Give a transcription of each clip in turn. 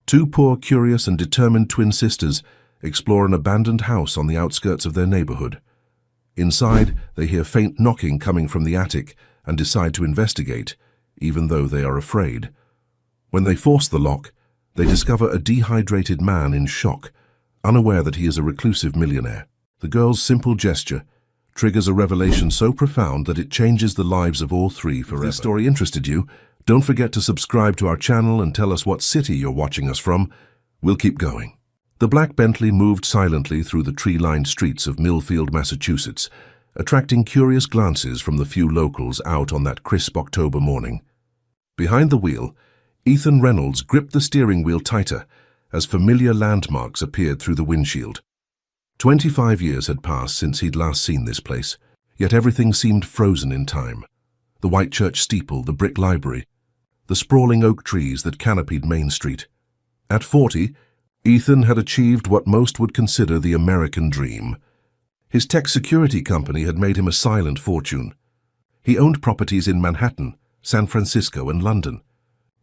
Two poor, curious, and determined twin sisters explore an abandoned house on the outskirts of their neighborhood. Inside, they hear faint knocking coming from the attic and decide to investigate, even though they are afraid. When they force the lock, they discover a dehydrated man in shock, unaware that he is a reclusive millionaire. The girl's simple gesture triggers a revelation so profound that it changes the lives of all three forever. If this story interested you, don't forget to subscribe to our channel and tell us what city you're watching us from. We'll keep going. The black Bentley moved silently through the tree-lined streets of Millfield, Massachusetts, attracting curious glances from the few locals out on that crisp October morning. Behind the wheel, Ethan Reynolds gripped the steering wheel tighter as familiar landmarks appeared through the windshield. 25 years had passed since he'd last seen this place, yet everything seemed frozen in time. The white church steeple, the brick library, the sprawling oak trees that canopied Main Street. At 40, Ethan had achieved what most would consider the American dream. His tech security company had made him a silent fortune. He owned properties in Manhattan, San Francisco, and London.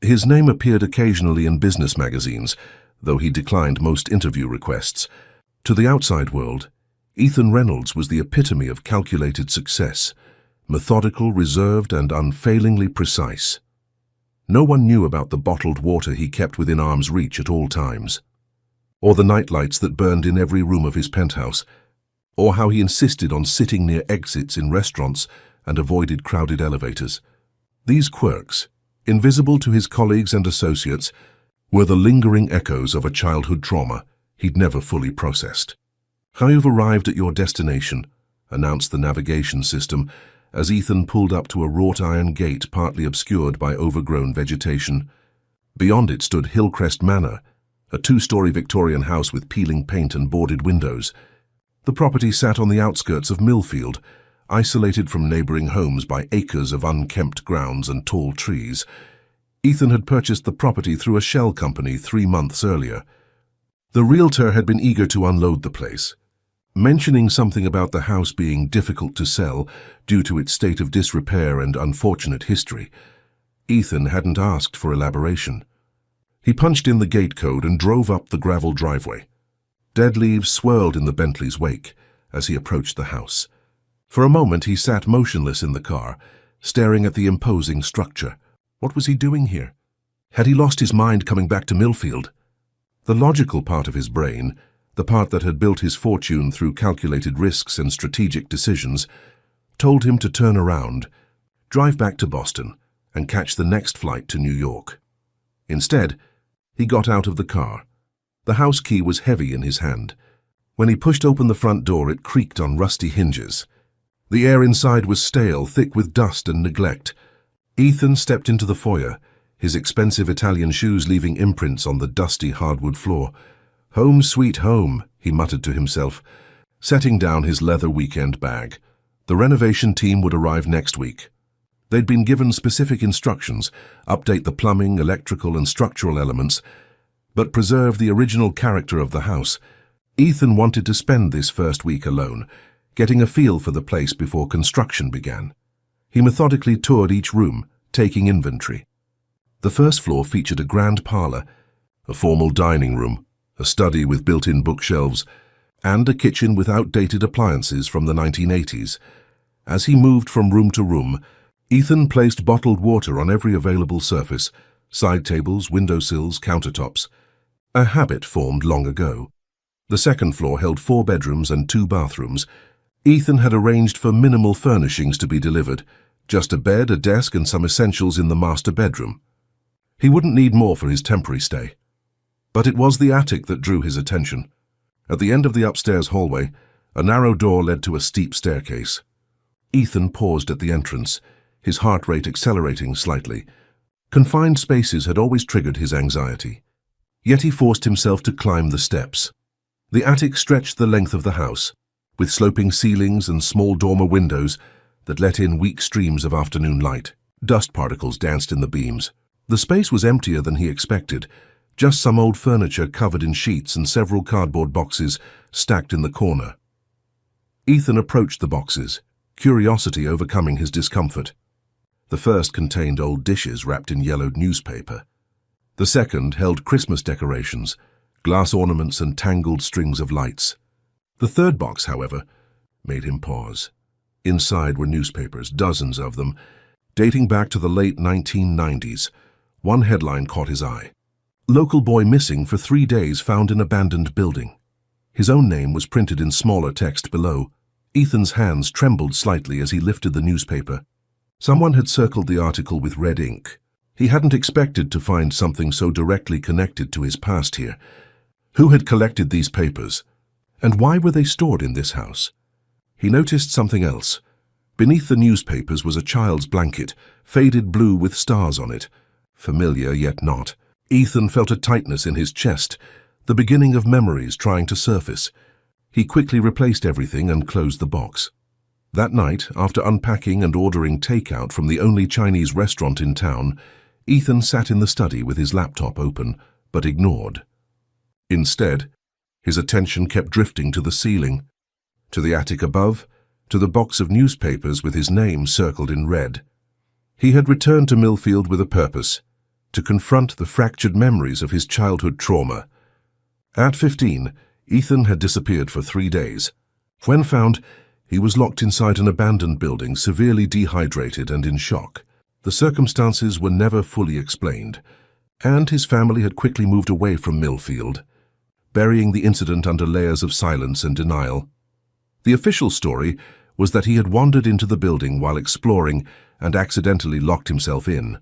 His name appeared occasionally in business magazines, though he declined most interview requests. To the outside world, Ethan Reynolds was the epitome of calculated success, methodical, reserved, and unfailingly precise. No one knew about the bottled water he kept within arm's reach at all times, or the nightlights that burned in every room of his penthouse, or how he insisted on sitting near exits in restaurants and avoided crowded elevators. These quirks, invisible to his colleagues and associates, were the lingering echoes of a childhood trauma he'd never fully processed. "You've arrived at your destination," announced the navigation system as Ethan pulled up to a wrought iron gate partly obscured by overgrown vegetation. Beyond it stood Hillcrest Manor, a two-story Victorian house with peeling paint and boarded windows. The property sat on the outskirts of Millfield, isolated from neighboring homes by acres of unkempt grounds and tall trees. Ethan had purchased the property through a shell company 3 months earlier. The realtor had been eager to unload the place, mentioning something about the house being difficult to sell due to its state of disrepair and unfortunate history. Ethan hadn't asked for elaboration. He punched in the gate code and drove up the gravel driveway. Dead leaves swirled in the Bentley's wake as he approached the house. For a moment he sat motionless in the car, staring at the imposing structure. What was he doing here? Had he lost his mind coming back to Millfield? The logical part of his brain, the part that had built his fortune through calculated risks and strategic decisions, told him to turn around, drive back to Boston, and catch the next flight to New York. Instead, he got out of the car. The house key was heavy in his hand. When he pushed open the front door, it creaked on rusty hinges. The air inside was stale, thick with dust and neglect. Ethan stepped into the foyer, his expensive Italian shoes leaving imprints on the dusty hardwood floor. "Home sweet home," he muttered to himself, setting down his leather weekend bag. The renovation team would arrive next week. They'd been given specific instructions: update the plumbing, electrical, and structural elements, but preserve the original character of the house. Ethan wanted to spend this first week alone, getting a feel for the place before construction began. He methodically toured each room, taking inventory. The first floor featured a grand parlor, a formal dining room, a study with built-in bookshelves, and a kitchen with outdated appliances from the 1980s. As he moved from room to room, Ethan placed bottled water on every available surface: side tables, windowsills, countertops. A habit formed long ago. The second floor held 4 bedrooms and 2 bathrooms. Ethan had arranged for minimal furnishings to be delivered, just a bed, a desk, and some essentials in the master bedroom. He wouldn't need more for his temporary stay. But it was the attic that drew his attention. At the end of the upstairs hallway, a narrow door led to a steep staircase. Ethan paused at the entrance, his heart rate accelerating slightly. Confined spaces had always triggered his anxiety. Yet he forced himself to climb the steps. The attic stretched the length of the house, with sloping ceilings and small dormer windows that let in weak streams of afternoon light. Dust particles danced in the beams. The space was emptier than he expected, just some old furniture covered in sheets and several cardboard boxes stacked in the corner. Ethan approached the boxes, curiosity overcoming his discomfort. The first contained old dishes wrapped in yellowed newspaper. The second held Christmas decorations, glass ornaments and tangled strings of lights. The third box, however, made him pause. Inside were newspapers, dozens of them, dating back to the late 1990s. One headline caught his eye. "Local boy missing for 3 days found in abandoned building." His own name was printed in smaller text below. Ethan's hands trembled slightly as he lifted the newspaper. Someone had circled the article with red ink. He hadn't expected to find something so directly connected to his past here. Who had collected these papers? And why were they stored in this house? He noticed something else. Beneath the newspapers was a child's blanket, faded blue with stars on it. Familiar, yet not. Ethan felt a tightness in his chest, the beginning of memories trying to surface. He quickly replaced everything and closed the box. That night, after unpacking and ordering takeout from the only Chinese restaurant in town, Ethan sat in the study with his laptop open, but ignored. Instead, his attention kept drifting to the ceiling, to the attic above, to the box of newspapers with his name circled in red. He had returned to Millfield with a purpose, to confront the fractured memories of his childhood trauma. At 15, Ethan had disappeared for 3 days. When found, he was locked inside an abandoned building, severely dehydrated and in shock. The circumstances were never fully explained, and his family had quickly moved away from Millfield, burying the incident under layers of silence and denial. The official story was that he had wandered into the building while exploring and accidentally locked himself in.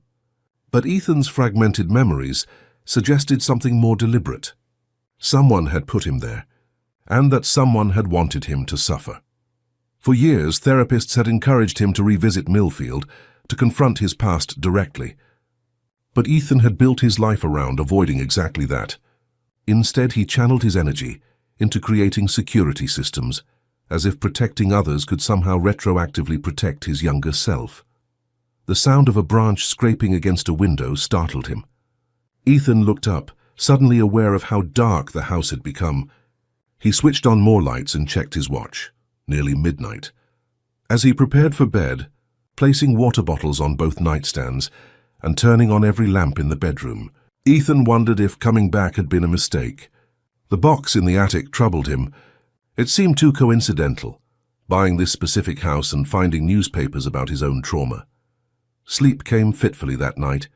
But Ethan's fragmented memories suggested something more deliberate. Someone had put him there, and that someone had wanted him to suffer. For years, therapists had encouraged him to revisit Millfield, to confront his past directly. But Ethan had built his life around avoiding exactly that. Instead, he channeled his energy into creating security systems, as if protecting others could somehow retroactively protect his younger self. The sound of a branch scraping against a window startled him. Ethan looked up, suddenly aware of how dark the house had become. He switched on more lights and checked his watch. Nearly midnight. As he prepared for bed, placing water bottles on both nightstands and turning on every lamp in the bedroom, Ethan wondered if coming back had been a mistake. The box in the attic troubled him. It seemed too coincidental, buying this specific house and finding newspapers about his own trauma. Sleep came fitfully that night.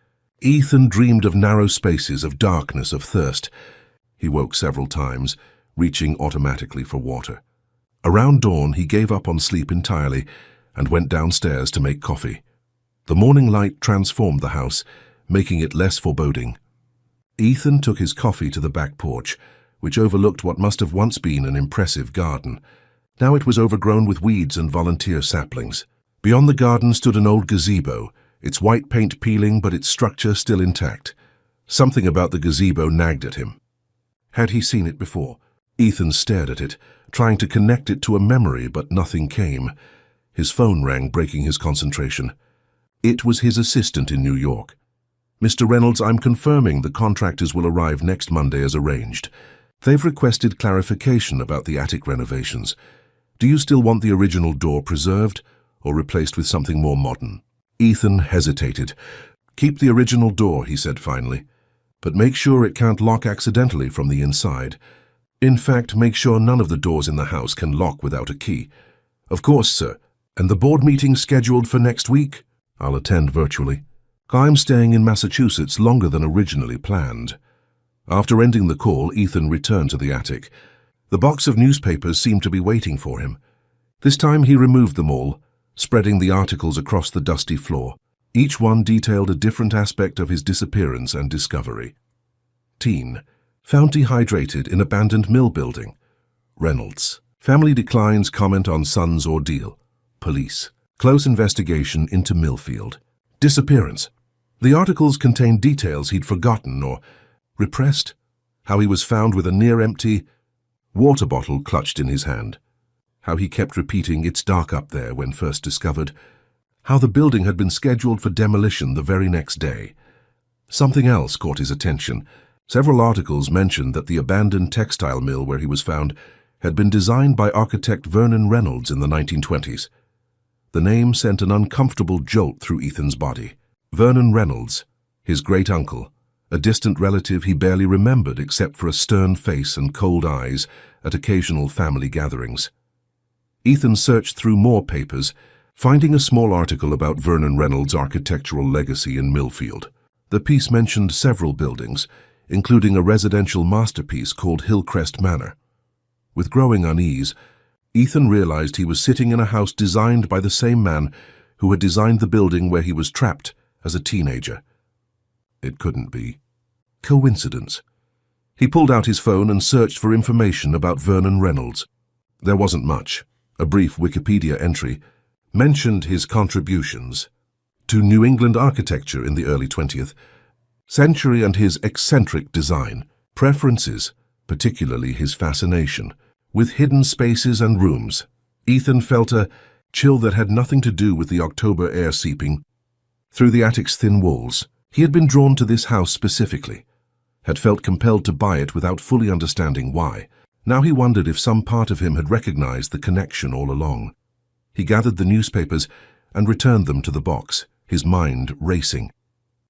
Ethan dreamed of narrow spaces, of darkness, of thirst. He woke several times, reaching automatically for water. Around dawn, he gave up on sleep entirely and went downstairs to make coffee. The morning light transformed the house, making it less foreboding. Ethan took his coffee to the back porch, which overlooked what must have once been an impressive garden. Now it was overgrown with weeds and volunteer saplings. Beyond the garden stood an old gazebo, its white paint peeling but its structure still intact. Something about the gazebo nagged at him. Had he seen it before? Ethan stared at it, trying to connect it to a memory, but nothing came. His phone rang, breaking his concentration. It was his assistant in New York. "Mr. Reynolds, I'm confirming the contractors will arrive next Monday as arranged. They've requested clarification about the attic renovations. Do you still want the original door preserved or replaced with something more modern?" Ethan hesitated. "Keep the original door," he said finally, "but make sure it can't lock accidentally from the inside. In fact, make sure none of the doors in the house can lock without a key." "Of course, sir. And the board meeting scheduled for next week?" "I'll attend virtually. I'm staying in Massachusetts longer than originally planned." After ending the call, Ethan returned to the attic. The box of newspapers seemed to be waiting for him. This time he removed them all, spreading the articles across the dusty floor. Each one detailed a different aspect of his disappearance and discovery. Teen. Found dehydrated in abandoned mill building. Reynolds. Family declines comment on son's ordeal. Police. Close investigation into Millfield. Disappearance. The articles contained details he'd forgotten or repressed. How he was found with a near-empty water bottle clutched in his hand. How he kept repeating, "It's dark up there," when first discovered. How the building had been scheduled for demolition the very next day. Something else caught his attention. Several articles mentioned that the abandoned textile mill where he was found had been designed by architect Vernon Reynolds in the 1920s. The name sent an uncomfortable jolt through Ethan's body. Vernon Reynolds, his great-uncle, a distant relative he barely remembered except for a stern face and cold eyes at occasional family gatherings. Ethan searched through more papers, finding a small article about Vernon Reynolds' architectural legacy in Millfield. The piece mentioned several buildings, including a residential masterpiece called Hillcrest Manor. With growing unease, Ethan realized he was sitting in a house designed by the same man who had designed the building where he was trapped as a teenager. It couldn't be coincidence. He pulled out his phone and searched for information about Vernon Reynolds. There wasn't much. A brief Wikipedia entry mentioned his contributions to New England architecture in the early 20th century and his eccentric design preferences, particularly his fascination with hidden spaces and rooms. Ethan felt a chill that had nothing to do with the October air seeping through the attic's thin walls. He had been drawn to this house specifically, had felt compelled to buy it without fully understanding why. Now he wondered if some part of him had recognized the connection all along. He gathered the newspapers and returned them to the box, his mind racing.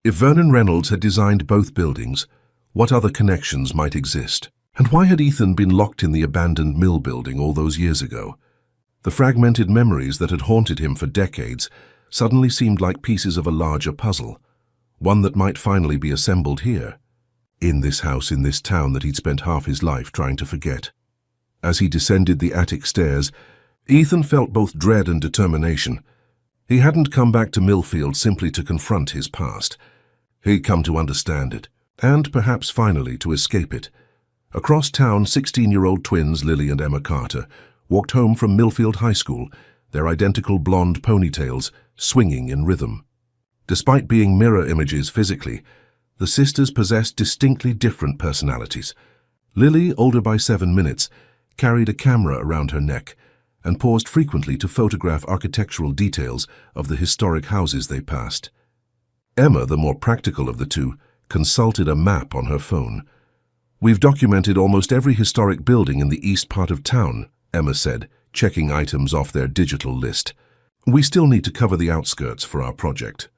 If Vernon Reynolds had designed both buildings, what other connections might exist? And why had Ethan been locked in the abandoned mill building all those years ago? The fragmented memories that had haunted him for decades suddenly seemed like pieces of a larger puzzle, one that might finally be assembled here, in this house in this town that he'd spent half his life trying to forget. As he descended the attic stairs, Ethan felt both dread and determination. He hadn't come back to Millfield simply to confront his past. He'd come to understand it, and perhaps finally to escape it. Across town, 16-year-old twins Lily and Emma Carter walked home from Millfield High School, their identical blonde ponytails swinging in rhythm. Despite being mirror images physically, the sisters possessed distinctly different personalities. Lily, older by 7 minutes, carried a camera around her neck and paused frequently to photograph architectural details of the historic houses they passed. Emma, the more practical of the two, consulted a map on her phone. "We've documented almost every historic building in the east part of town," Emma said, checking items off their digital list. "We still need to cover the outskirts for our project."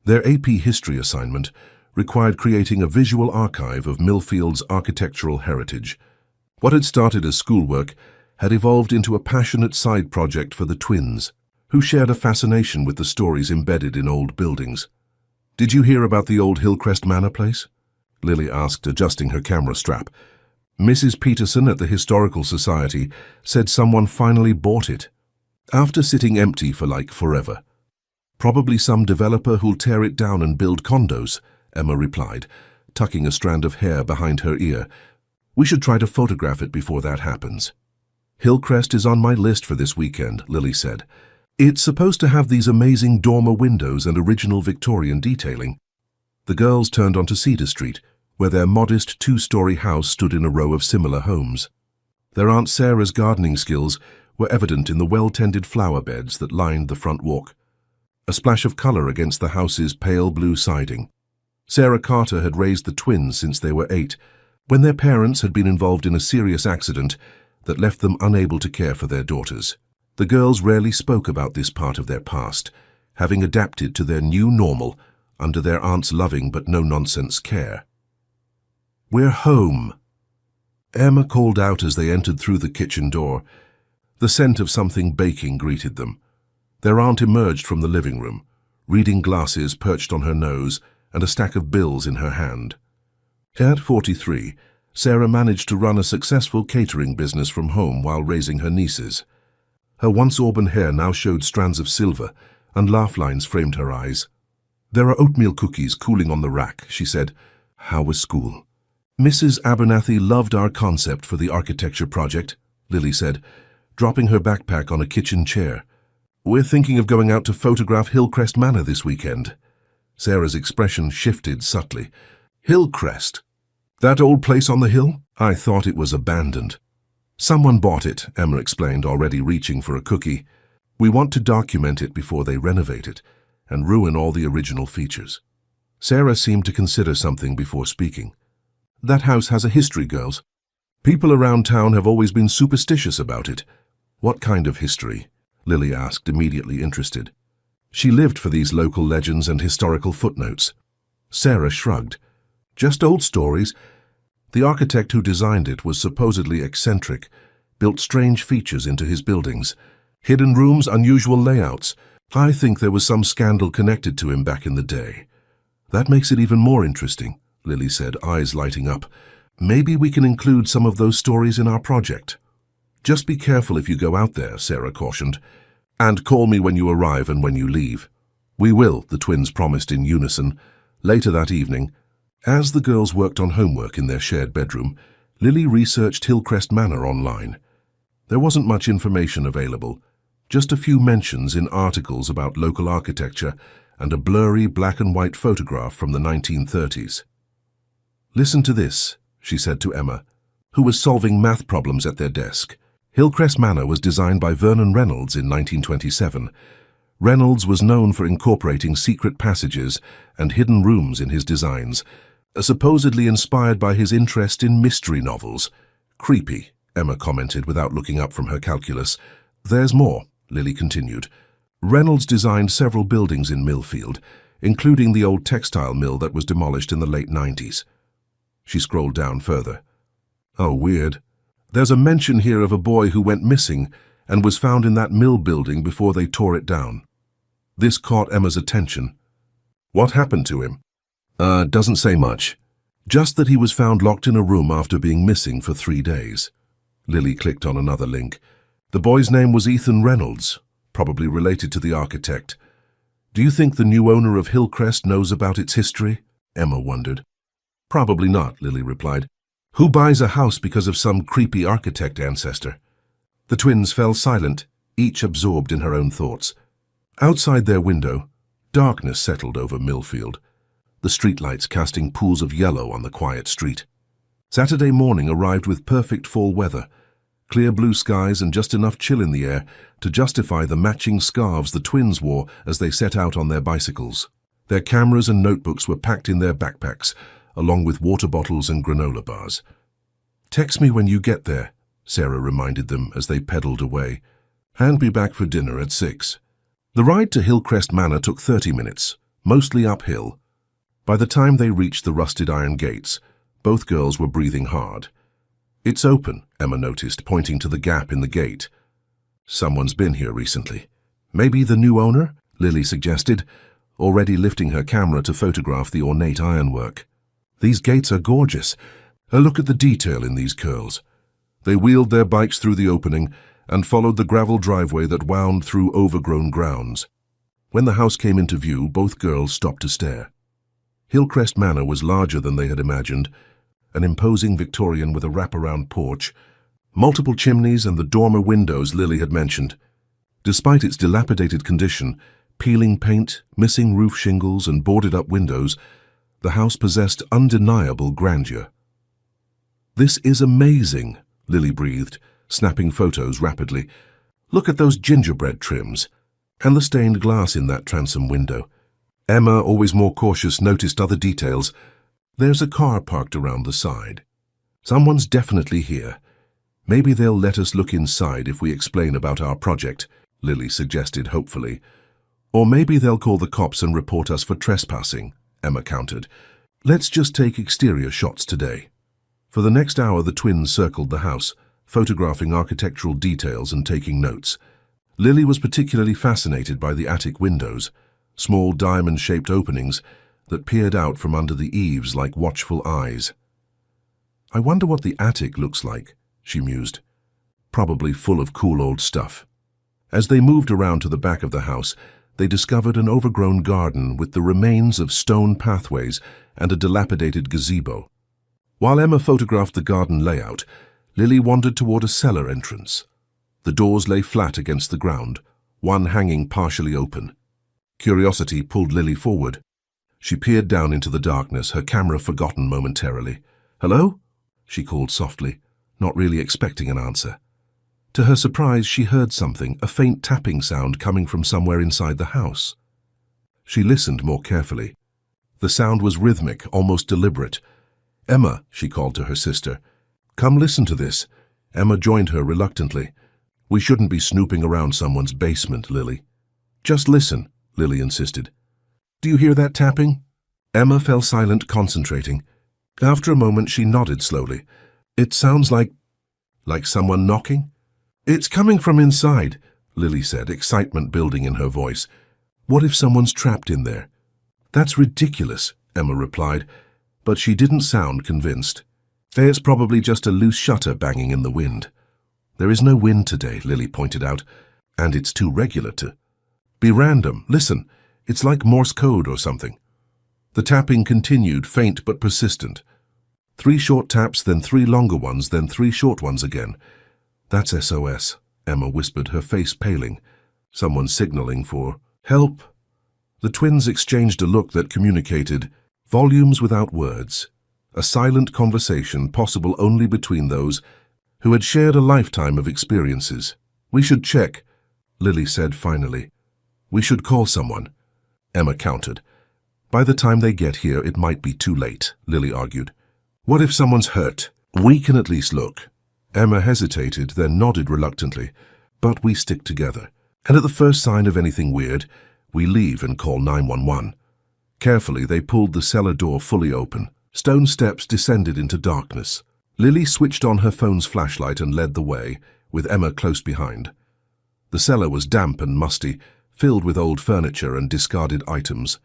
Their AP history assignment required creating a visual archive of Millfield's architectural heritage. What had started as schoolwork had evolved into a passionate side project for the twins, who shared a fascination with the stories embedded in old buildings. "Did you hear about the old Hillcrest Manor place?" Lily asked, adjusting her camera strap. "Mrs. Peterson at the Historical Society said someone finally bought it, after sitting empty for like forever. Probably some developer who'll tear it down and build condos," Emma replied, tucking a strand of hair behind her ear. "We should try to photograph it before that happens." "Hillcrest is on my list for this weekend," Lily said. "It's supposed to have these amazing dormer windows and original Victorian detailing." The girls turned onto Cedar Street, where their modest 2-story house stood in a row of similar homes. Their Aunt Sarah's gardening skills were evident in the well-tended flower beds that lined the front walk, a splash of color against the house's pale blue siding. Sarah Carter had raised the twins since they were 8, when their parents had been involved in a serious accident that left them unable to care for their daughters. The girls rarely spoke about this part of their past, having adapted to their new normal under their aunt's loving but no-nonsense care. "We're home," Emma called out as they entered through the kitchen door. The scent of something baking greeted them. Their aunt emerged from the living room, reading glasses perched on her nose and a stack of bills in her hand. At 43, Sarah managed to run a successful catering business from home while raising her nieces. Her once auburn hair now showed strands of silver, and laugh lines framed her eyes. "There are oatmeal cookies cooling on the rack," she said. "How was school?" "Mrs. Abernathy loved our concept for the architecture project," Lily said, dropping her backpack on a kitchen chair. "We're thinking of going out to photograph Hillcrest Manor this weekend." Sarah's expression shifted subtly. "Hillcrest? That old place on the hill? I thought it was abandoned." "Someone bought it," Emma explained, already reaching for a cookie. "We want to document it before they renovate it and ruin all the original features." Sarah seemed to consider something before speaking. "That house has a history, girls. People around town have always been superstitious about it." "What kind of history?" Lily asked, immediately interested. She lived for these local legends and historical footnotes. Sarah shrugged. Just old stories. The architect who designed it was supposedly eccentric, built strange features into his buildings. Hidden rooms, unusual layouts. I think there was some scandal connected to him back in the day. That makes it even more interesting, Lily said, eyes lighting up. Maybe we can include some of those stories in our project. Just be careful if you go out there, Sarah cautioned. And call me when you arrive and when you leave. We will, the twins promised in unison. Later that evening, as the girls worked on homework in their shared bedroom, Lily researched Hillcrest Manor online. There wasn't much information available, just a few mentions in articles about local architecture and a blurry black and white photograph from the 1930s. Listen to this, she said to Emma, who was solving math problems at their desk. Hillcrest Manor was designed by Vernon Reynolds in 1927. Reynolds was known for incorporating secret passages and hidden rooms in his designs, supposedly inspired by his interest in mystery novels. Creepy, Emma commented without looking up from her calculus. There's more, Lily continued. Reynolds designed several buildings in Millfield, including the old textile mill that was demolished in the late 90s. She scrolled down further. Oh, weird. There's a mention here of a boy who went missing and was found in that mill building before they tore it down. This caught Emma's attention. What happened to him? Doesn't say much. Just that he was found locked in a room after being missing for 3 days. Lily clicked on another link. The boy's name was Ethan Reynolds, probably related to the architect. Do you think the new owner of Hillcrest knows about its history? Emma wondered. Probably not, Lily replied. Who buys a house because of some creepy architect ancestor? The twins fell silent, each absorbed in her own thoughts. Outside their window, darkness settled over Millfield, the streetlights casting pools of yellow on the quiet street. Saturday morning arrived with perfect fall weather, clear blue skies and just enough chill in the air to justify the matching scarves the twins wore as they set out on their bicycles. Their cameras and notebooks were packed in their backpacks, along with water bottles and granola bars. Text me when you get there, Sarah reminded them as they pedaled away. And be back for dinner at 6. The ride to Hillcrest Manor took 30 minutes, mostly uphill. By the time they reached the rusted iron gates, both girls were breathing hard. It's open, Emma noticed, pointing to the gap in the gate. Someone's been here recently. Maybe the new owner? Lily suggested, already lifting her camera to photograph the ornate ironwork. These gates are gorgeous. Look at the detail in these curls. They wheeled their bikes through the opening and followed the gravel driveway that wound through overgrown grounds. When the house came into view, both girls stopped to stare. Hillcrest Manor was larger than they had imagined, an imposing Victorian with a wraparound porch, multiple chimneys and the dormer windows Lily had mentioned. Despite its dilapidated condition, peeling paint, missing roof shingles and boarded-up windows, the house possessed undeniable grandeur. This is amazing, Lily breathed, snapping photos rapidly. Look at those gingerbread trims, and the stained glass in that transom window. Emma, always more cautious, noticed other details. There's a car parked around the side. Someone's definitely here. Maybe they'll let us look inside if we explain about our project, Lily suggested hopefully. Or maybe they'll call the cops and report us for trespassing, Emma countered. Let's just take exterior shots today. For the next hour, the twins circled the house, photographing architectural details and taking notes. Lily was particularly fascinated by the attic windows, small diamond-shaped openings that peered out from under the eaves like watchful eyes. I wonder what the attic looks like, she mused. Probably full of cool old stuff. As they moved around to the back of the house, they discovered an overgrown garden with the remains of stone pathways and a dilapidated gazebo. While Emma photographed the garden layout, Lily wandered toward a cellar entrance. The doors lay flat against the ground, one hanging partially open. Curiosity pulled Lily forward. She peered down into the darkness, her camera forgotten momentarily. "Hello?" she called softly, not really expecting an answer. To her surprise, she heard something, a faint tapping sound coming from somewhere inside the house. She listened more carefully. The sound was rhythmic, almost deliberate. "Emma," she called to her sister. "Come listen to this." Emma joined her reluctantly. "We shouldn't be snooping around someone's basement, Lily." "Just listen," Lily insisted. "Do you hear that tapping?" Emma fell silent, concentrating. After a moment, she nodded slowly. It sounds like someone knocking? It's coming from inside, Lily said, excitement building in her voice. What if someone's trapped in there? That's ridiculous, Emma replied, but she didn't sound convinced. It's probably just a loose shutter banging in the wind. There is no wind today, Lily pointed out, and it's too regular to be random. Listen, it's like Morse code or something. The tapping continued, faint but persistent. 3 short taps, then 3 longer ones, then 3 short ones again. That's SOS, Emma whispered, her face paling. Someone signaling for help. The twins exchanged a look that communicated volumes without words, a silent conversation possible only between those who had shared a lifetime of experiences. We should check, Lily said finally. We should call someone, Emma countered. By the time they get here, it might be too late, Lily argued. What if someone's hurt? We can at least look. Emma hesitated, then nodded reluctantly. But we stick together. And at the first sign of anything weird, we leave and call 911. Carefully, they pulled the cellar door fully open. Stone steps descended into darkness. Lily switched on her phone's flashlight and led the way, with Emma close behind. The cellar was damp and musty, filled with old furniture and discarded items.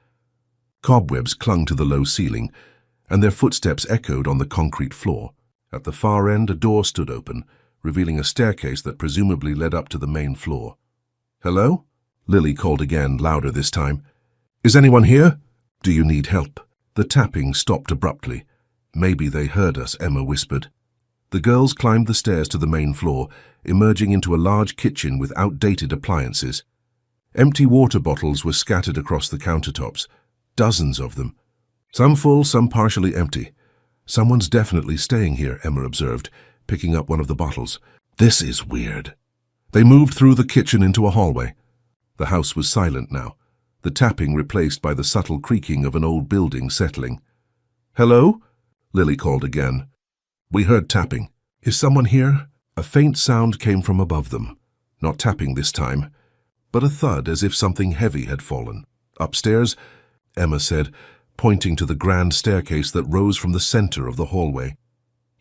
Cobwebs clung to the low ceiling, and their footsteps echoed on the concrete floor. At the far end, a door stood open, revealing a staircase that presumably led up to the main floor. Hello? Lily called again, louder this time. Is anyone here? Do you need help? The tapping stopped abruptly. Maybe they heard us, Emma whispered. The girls climbed the stairs to the main floor, emerging into a large kitchen with outdated appliances. Empty water bottles were scattered across the countertops, dozens of them. Some full, some partially empty. Someone's definitely staying here, Emma observed, picking up one of the bottles. This is weird. They moved through the kitchen into a hallway. The house was silent now, the tapping replaced by the subtle creaking of an old building settling. Hello? Lily called again. We heard tapping. Is someone here? A faint sound came from above them. Not tapping this time, but a thud as if something heavy had fallen. Upstairs, Emma said, pointing to the grand staircase that rose from the center of the hallway.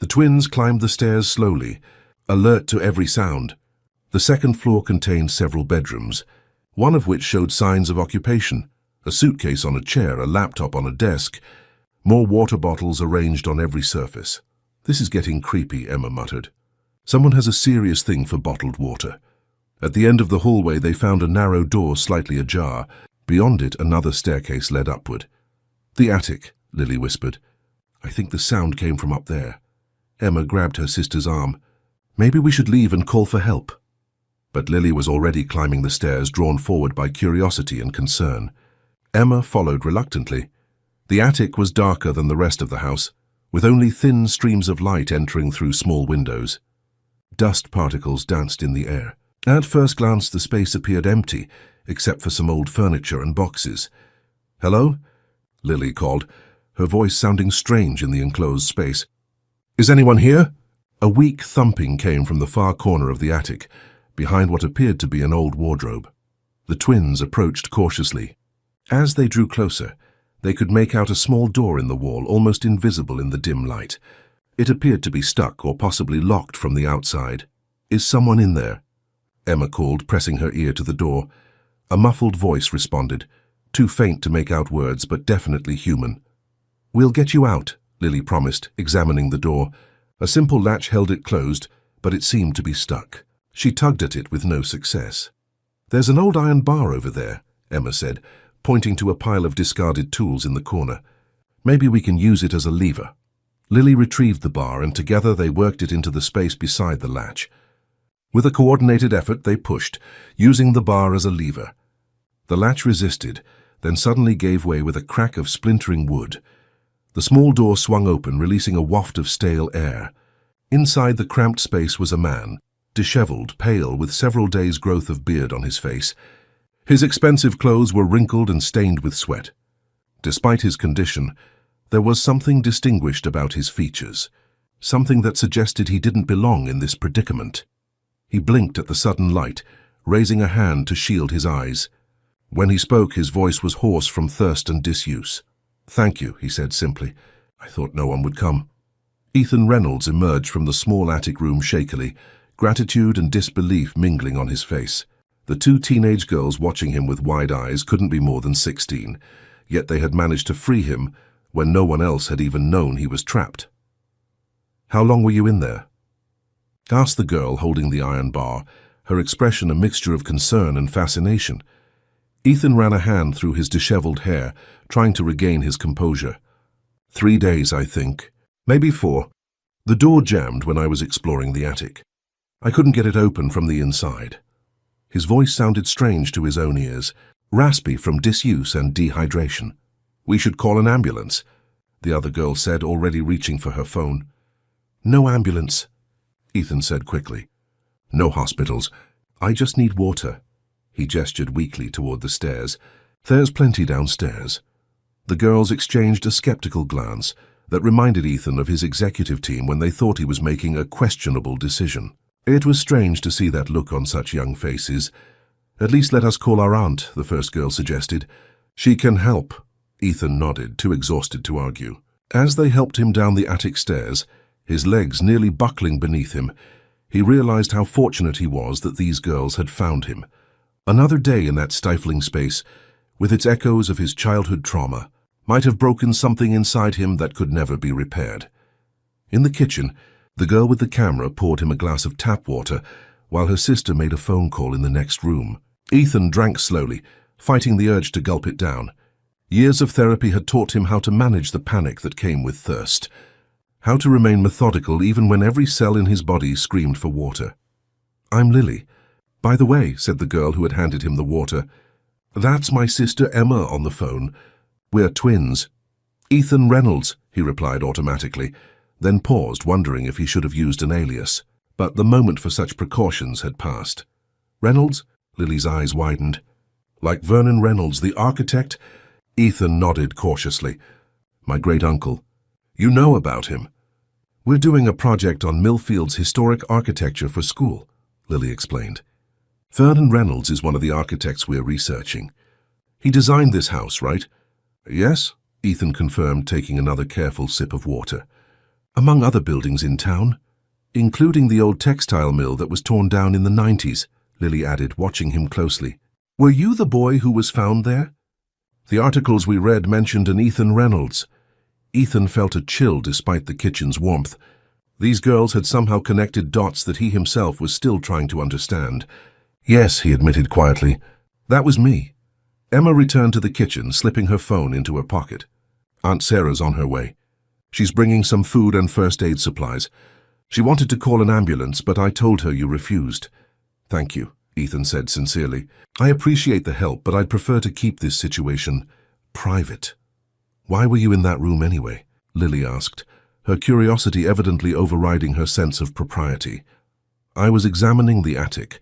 The twins climbed the stairs slowly, alert to every sound. The second floor contained several bedrooms, one of which showed signs of occupation, a suitcase on a chair, a laptop on a desk, more water bottles arranged on every surface. This is getting creepy, Emma muttered. Someone has a serious thing for bottled water. At the end of the hallway, they found a narrow door slightly ajar. Beyond it, another staircase led upward. The attic, Lily whispered. I think the sound came from up there. Emma grabbed her sister's arm. Maybe we should leave and call for help. But Lily was already climbing the stairs, drawn forward by curiosity and concern. Emma followed reluctantly. The attic was darker than the rest of the house, with only thin streams of light entering through small windows. Dust particles danced in the air. At first glance, the space appeared empty, except for some old furniture and boxes. Hello? Lily called, her voice sounding strange in the enclosed space. Is anyone here? A weak thumping came from the far corner of the attic, behind what appeared to be an old wardrobe. The twins approached cautiously. As they drew closer, they could make out a small door in the wall, almost invisible in the dim light. It appeared to be stuck or possibly locked from the outside. Is someone in there? Emma called, pressing her ear to the door. A muffled voice responded, too faint to make out words, but definitely human. We'll get you out, Lily promised, examining the door. A simple latch held it closed, but it seemed to be stuck. She tugged at it with no success. There's an old iron bar over there, Emma said, pointing to a pile of discarded tools in the corner. Maybe we can use it as a lever. Lily retrieved the bar, and together they worked it into the space beside the latch. With a coordinated effort, they pushed, using the bar as a lever. The latch resisted, then suddenly gave way with a crack of splintering wood. The small door swung open, releasing a waft of stale air. Inside the cramped space was a man, disheveled, pale, with several days' growth of beard on his face. His expensive clothes were wrinkled and stained with sweat. Despite his condition, there was something distinguished about his features, something that suggested he didn't belong in this predicament. He blinked at the sudden light, raising a hand to shield his eyes. When he spoke, his voice was hoarse from thirst and disuse. Thank you, he said simply. I thought no one would come. Ethan Reynolds emerged from the small attic room shakily, gratitude and disbelief mingling on his face. The two teenage girls watching him with wide eyes couldn't be more than 16, yet they had managed to free him when no one else had even known he was trapped. "How long were you in there?" asked the girl holding the iron bar, her expression a mixture of concern and fascination. Ethan ran a hand through his disheveled hair, trying to regain his composure. 3 days, I think. Maybe 4. The door jammed when I was exploring the attic. I couldn't get it open from the inside. His voice sounded strange to his own ears, raspy from disuse and dehydration. "We should call an ambulance," the other girl said, already reaching for her phone. "No ambulance," Ethan said quickly. "No hospitals. I just need water." He gestured weakly toward the stairs. "There's plenty downstairs." The girls exchanged a skeptical glance that reminded Ethan of his executive team when they thought he was making a questionable decision. It was strange to see that look on such young faces. "At least let us call our aunt," the first girl suggested. "She can help." Ethan nodded, too exhausted to argue. As they helped him down the attic stairs, his legs nearly buckling beneath him, he realized how fortunate he was that these girls had found him. Another day in that stifling space, with its echoes of his childhood trauma, might have broken something inside him that could never be repaired. In the kitchen, the girl with the camera poured him a glass of tap water while her sister made a phone call in the next room. Ethan drank slowly, fighting the urge to gulp it down. Years of therapy had taught him how to manage the panic that came with thirst, how to remain methodical even when every cell in his body screamed for water. "I'm Lily. By the way," said the girl who had handed him the water, "that's my sister Emma on the phone. We're twins." "Ethan Reynolds," he replied automatically, then paused, wondering if he should have used an alias. But the moment for such precautions had passed. "Reynolds?" Lily's eyes widened. "Like Vernon Reynolds, the architect?" Ethan nodded cautiously. "My great-uncle. You know about him." "We're doing a project on Millfield's historic architecture for school," Lily explained. "Vernon Reynolds is one of the architects we're researching. He designed this house, right?" "Yes," Ethan confirmed, taking another careful sip of water. "Among other buildings in town, including the old textile mill that was torn down in the 90s, Lily added, watching him closely. "Were you the boy who was found there?" The articles we read mentioned an Ethan Reynolds. Ethan felt a chill despite the kitchen's warmth. These girls had somehow connected dots that he himself was still trying to understand. "Yes," he admitted quietly, "that was me." Emma returned to the kitchen, slipping her phone into her pocket. "Aunt Sarah's on her way. She's bringing some food and first aid supplies. She wanted to call an ambulance, but I told her you refused." "Thank you," Ethan said sincerely. "I appreciate the help, but I'd prefer to keep this situation private." "Why were you in that room anyway?" Lily asked, her curiosity evidently overriding her sense of propriety. "I was examining the attic.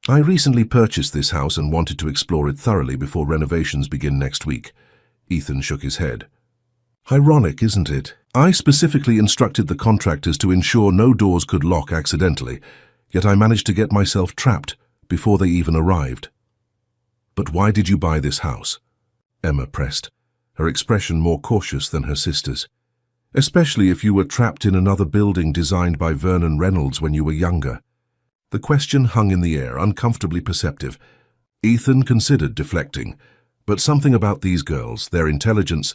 I recently purchased this house and wanted to explore it thoroughly before renovations begin next week." Ethan shook his head. "Ironic, isn't it? I specifically instructed the contractors to ensure no doors could lock accidentally, yet I managed to get myself trapped before they even arrived." "But why did you buy this house?" Emma pressed, her expression more cautious than her sister's. "Especially if you were trapped in another building designed by Vernon Reynolds when you were younger." The question hung in the air, uncomfortably perceptive. Ethan considered deflecting, but something about these girls, their intelligence,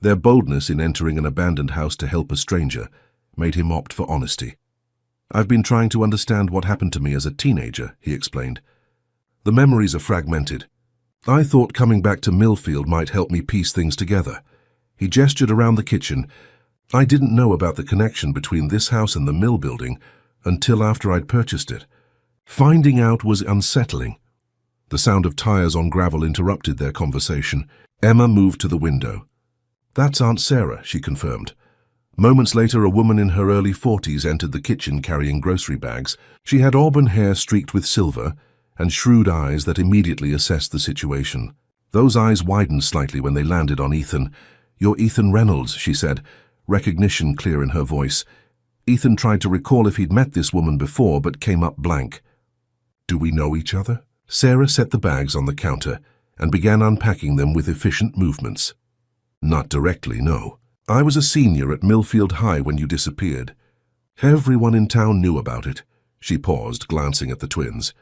their boldness in entering an abandoned house to help a stranger, made him opt for honesty. "I've been trying to understand what happened to me as a teenager," he explained. "The memories are fragmented. I thought coming back to Millfield might help me piece things together." He gestured around the kitchen. "I didn't know about the connection between this house and the mill building until after I'd purchased it. Finding out was unsettling." The sound of tires on gravel interrupted their conversation. Emma moved to the window. "That's Aunt Sarah," she confirmed. Moments later, a woman in her early 40s entered the kitchen carrying grocery bags. She had auburn hair streaked with silver and shrewd eyes that immediately assessed the situation. Those eyes widened slightly when they landed on Ethan. "You're Ethan Reynolds," she said, recognition clear in her voice. Ethan tried to recall if he'd met this woman before, but came up blank. "Do we know each other?" Sarah set the bags on the counter and began unpacking them with efficient movements. "Not directly, no." I was a senior at Millfield High when you disappeared. Everyone in town knew about it. She paused, glancing at the twins.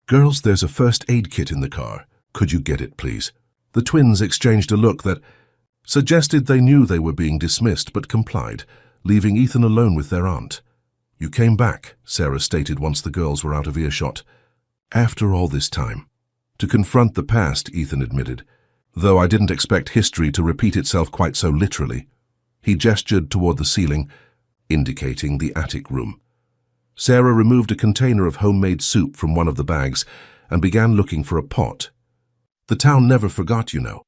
Girls, there's a first aid kit in the car. Could you get it, please? The twins exchanged a look that suggested they knew they were being dismissed but complied, leaving Ethan alone with their aunt. You came back, Sarah stated once the girls were out of earshot. After all this time. To confront the past, Ethan admitted, though I didn't expect history to repeat itself quite so literally. He gestured toward the ceiling, indicating the attic room. Sarah removed a container of homemade soup from one of the bags and began looking for a pot. The town never forgot, you know.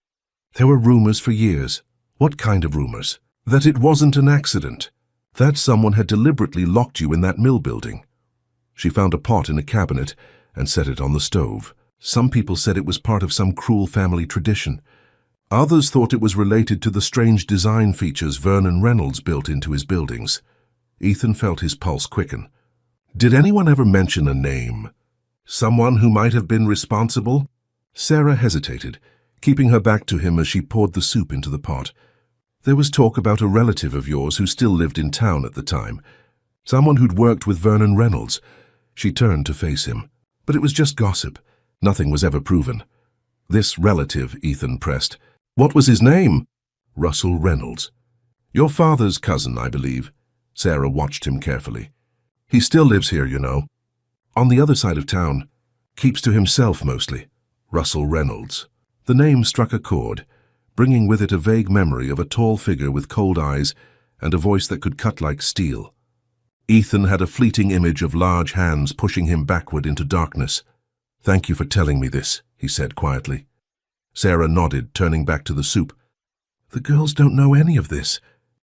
There were rumors for years. What kind of rumors? That it wasn't an accident. That someone had deliberately locked you in that mill building. She found a pot in a cabinet and set it on the stove. Some people said it was part of some cruel family tradition. Others thought it was related to the strange design features Vernon Reynolds built into his buildings. Ethan felt his pulse quicken. Did anyone ever mention a name? Someone who might have been responsible? Sarah hesitated, keeping her back to him as she poured the soup into the pot. There was talk about a relative of yours who still lived in town at the time. Someone who'd worked with Vernon Reynolds. She turned to face him. But it was just gossip. Nothing was ever proven. This relative, Ethan pressed. What was his name? Russell Reynolds. Your father's cousin, I believe. Sarah watched him carefully. He still lives here, you know. On the other side of town. Keeps to himself mostly. Russell Reynolds. The name struck a chord, bringing with it a vague memory of a tall figure with cold eyes and a voice that could cut like steel. Ethan had a fleeting image of large hands pushing him backward into darkness. Thank you for telling me this, he said quietly. Sarah nodded, turning back to the soup. The girls don't know any of this.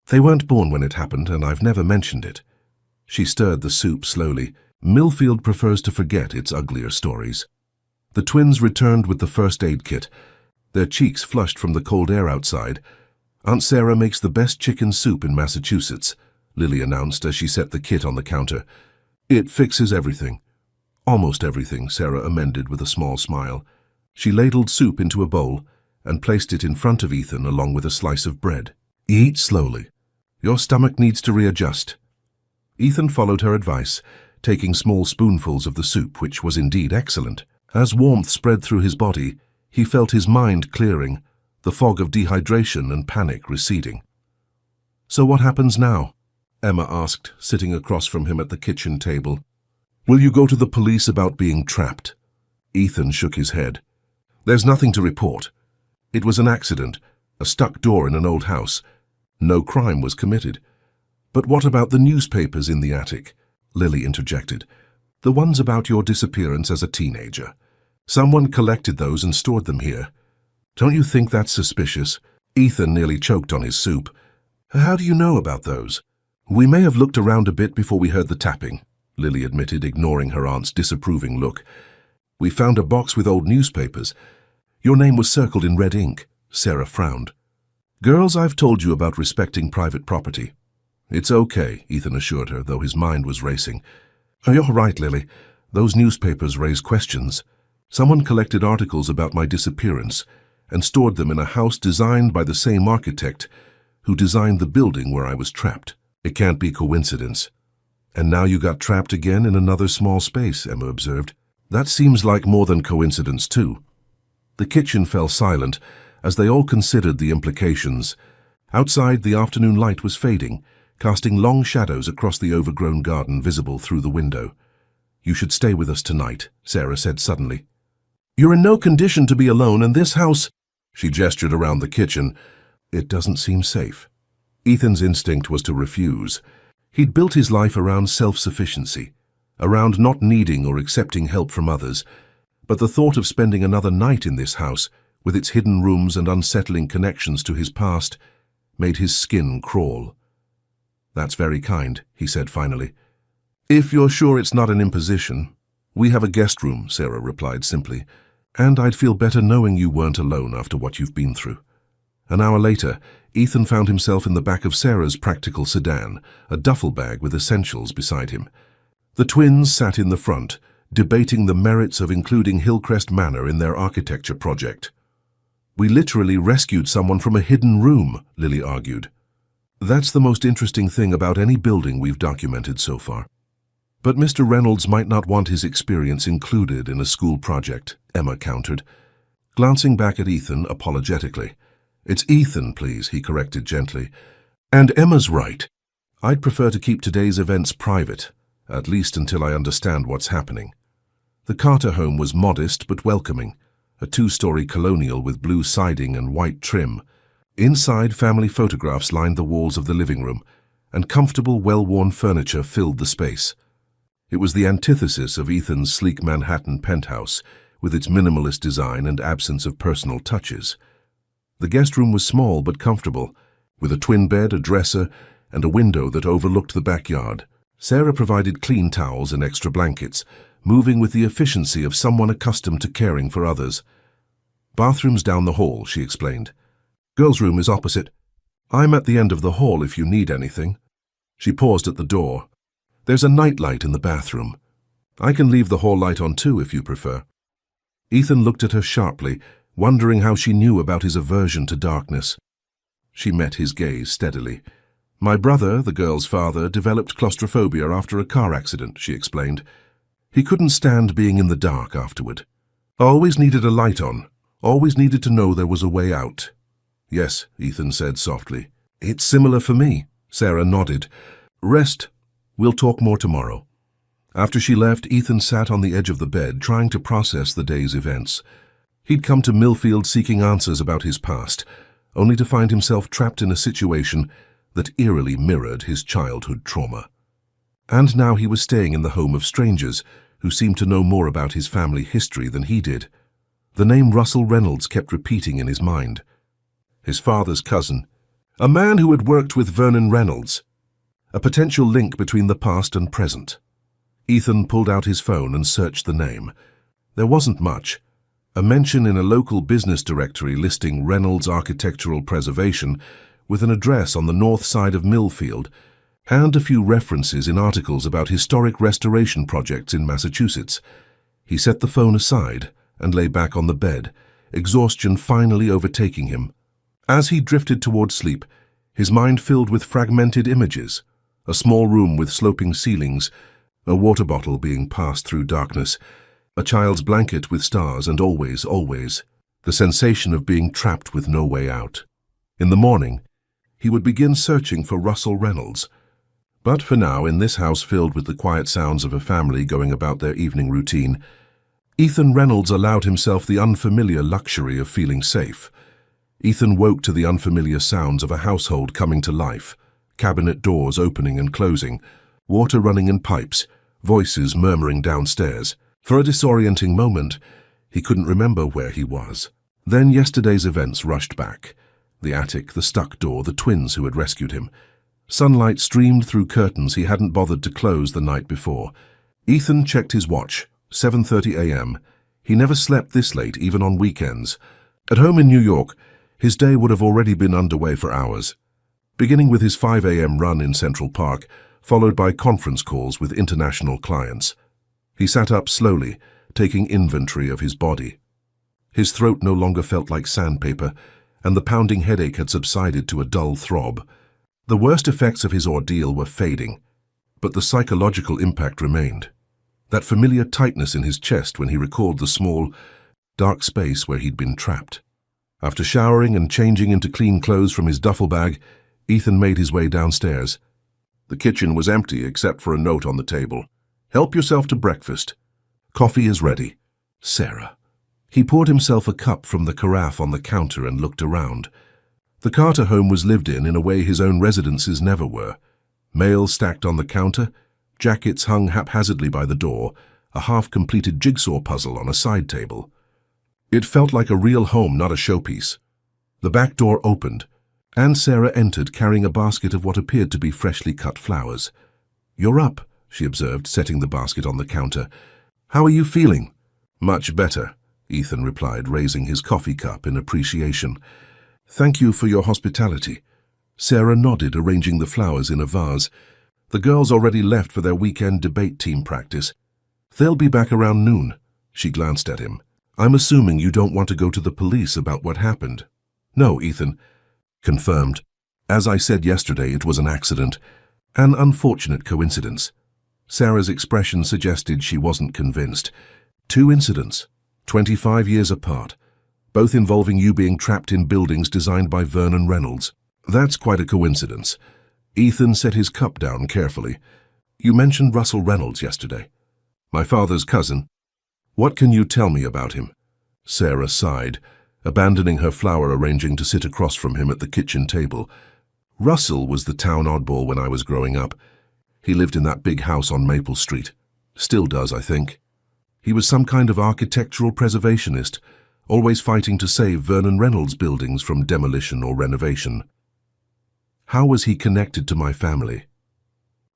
They weren't born when it happened, and I've never mentioned it. She stirred the soup slowly. Millfield prefers to forget its uglier stories. The twins returned with the first aid kit, their cheeks flushed from the cold air outside. Aunt Sarah makes the best chicken soup in Massachusetts, Lily announced as she set the kit on the counter. It fixes everything. Almost everything, Sarah amended with a small smile. She ladled soup into a bowl and placed it in front of Ethan along with a slice of bread. Eat slowly. Your stomach needs to readjust. Ethan followed her advice, taking small spoonfuls of the soup, which was indeed excellent. As warmth spread through his body, he felt his mind clearing, the fog of dehydration and panic receding. So what happens now? Emma asked, sitting across from him at the kitchen table. Will you go to the police about being trapped? Ethan shook his head. There's nothing to report. It was an accident, a stuck door in an old house. No crime was committed. But what about the newspapers in the attic? Lily interjected. The ones about your disappearance as a teenager. Someone collected those and stored them here. Don't you think that's suspicious? Ethan nearly choked on his soup. How do you know about those? We may have looked around a bit before we heard the tapping, Lily admitted, ignoring her aunt's disapproving look. We found a box with old newspapers. Your name was circled in red ink. Sarah frowned. Girls, I've told you about respecting private property. It's okay, Ethan assured her, though his mind was racing. Oh, you're right, Lily. Those newspapers raise questions. Someone collected articles about my disappearance and stored them in a house designed by the same architect who designed the building where I was trapped. It can't be coincidence. And now you got trapped again in another small space, Emma observed. That seems like more than coincidence, too. The kitchen fell silent as they all considered the implications. Outside, the afternoon light was fading, casting long shadows across the overgrown garden visible through the window. You should stay with us tonight, Sarah said suddenly. You're in no condition to be alone, and this house— She gestured around the kitchen. It doesn't seem safe. Ethan's instinct was to refuse. He'd built his life around self-sufficiency, around not needing or accepting help from others, but the thought of spending another night in this house, with its hidden rooms and unsettling connections to his past, made his skin crawl. That's very kind, he said finally. If you're sure it's not an imposition, we have a guest room, Sarah replied simply, and I'd feel better knowing you weren't alone after what you've been through. An hour later, Ethan found himself in the back of Sarah's practical sedan, a duffel bag with essentials beside him. The twins sat in the front, debating the merits of including Hillcrest Manor in their architecture project. We literally rescued someone from a hidden room, Lily argued. That's the most interesting thing about any building we've documented so far. But Mr. Reynolds might not want his experience included in a school project, Emma countered, glancing back at Ethan apologetically. It's Ethan, please, he corrected gently. And Emma's right. I'd prefer to keep today's events private, at least until I understand what's happening. The Carter home was modest but welcoming, a two-story colonial with blue siding and white trim. Inside, family photographs lined the walls of the living room, and comfortable, well-worn furniture filled the space. It was the antithesis of Ethan's sleek Manhattan penthouse, with its minimalist design and absence of personal touches. The guest room was small but comfortable, with a twin bed, a dresser, and a window that overlooked the backyard. Sarah provided clean towels and extra blankets, moving with the efficiency of someone accustomed to caring for others. Bathroom's down the hall, she explained. Girls' room is opposite. I'm at the end of the hall if you need anything. She paused at the door. There's a nightlight in the bathroom. I can leave the hall light on too if you prefer. Ethan looked at her sharply, wondering how she knew about his aversion to darkness. She met his gaze steadily. My brother, the girl's father, developed claustrophobia after a car accident, she explained. He couldn't stand being in the dark afterward. Always needed a light on. Always needed to know there was a way out. Yes, Ethan said softly. It's similar for me. Sarah nodded. Rest. We'll talk more tomorrow. After she left, Ethan sat on the edge of the bed, trying to process the day's events. He'd come to Millfield seeking answers about his past, only to find himself trapped in a situation that eerily mirrored his childhood trauma. And now he was staying in the home of strangers who seemed to know more about his family history than he did. The name Russell Reynolds kept repeating in his mind. His father's cousin, a man who had worked with Vernon Reynolds, a potential link between the past and present. Ethan pulled out his phone and searched the name. There wasn't much. A mention in a local business directory listing Reynolds Architectural Preservation with an address on the north side of Millfield, and a few references in articles about historic restoration projects in Massachusetts. He set the phone aside and lay back on the bed, exhaustion finally overtaking him. As he drifted toward sleep, his mind filled with fragmented images, a small room with sloping ceilings, a water bottle being passed through darkness, a child's blanket with stars, and always, the sensation of being trapped with no way out. In the morning, he would begin searching for Russell Reynolds. But for now, in this house filled with the quiet sounds of a family going about their evening routine, Ethan Reynolds allowed himself the unfamiliar luxury of feeling safe. Ethan woke to the unfamiliar sounds of a household coming to life, cabinet doors opening and closing, water running in pipes, voices murmuring downstairs. For a disorienting moment, he couldn't remember where he was. Then yesterday's events rushed back. The attic, the stuck door, the twins who had rescued him. Sunlight streamed through curtains he hadn't bothered to close the night before. Ethan checked his watch. 7:30 a.m. He never slept this late, even on weekends. At home in New York, his day would have already been underway for hours. Beginning with his 5 a.m. run in Central Park, followed by conference calls with international clients. He sat up slowly, taking inventory of his body. His throat no longer felt like sandpaper, and the pounding headache had subsided to a dull throb. The worst effects of his ordeal were fading, but the psychological impact remained. That familiar tightness in his chest when he recalled the small, dark space where he'd been trapped. After showering and changing into clean clothes from his duffel bag, Ethan made his way downstairs. The kitchen was empty except for a note on the table. Help yourself to breakfast. Coffee is ready. Sarah. He poured himself a cup from the carafe on the counter and looked around. The Carter home was lived in a way his own residences never were. Mail stacked on the counter, jackets hung haphazardly by the door, a half-completed jigsaw puzzle on a side table. It felt like a real home, not a showpiece. The back door opened, and Sarah entered carrying a basket of what appeared to be freshly cut flowers. You're up, she observed, setting the basket on the counter. How are you feeling? Much better, Ethan replied, raising his coffee cup in appreciation. Thank you for your hospitality. Sarah nodded, arranging the flowers in a vase. The girls already left for their weekend debate team practice. They'll be back around noon. She glanced at him. I'm assuming you don't want to go to the police about what happened. No, Ethan. Confirmed. As I said yesterday, it was an accident, an unfortunate coincidence. Sarah's expression suggested she wasn't convinced. 2 incidents, 25 years apart, both involving you being trapped in buildings designed by Vernon Reynolds. That's quite a coincidence. Ethan set his cup down carefully. You mentioned Russell Reynolds yesterday. My father's cousin. What can you tell me about him? Sarah sighed, abandoning her flower arranging to sit across from him at the kitchen table. Russell was the town oddball when I was growing up. He lived in that big house on Maple Street. Still does, I think. He was some kind of architectural preservationist, always fighting to save Vernon Reynolds buildings from demolition or renovation. How was he connected to my family?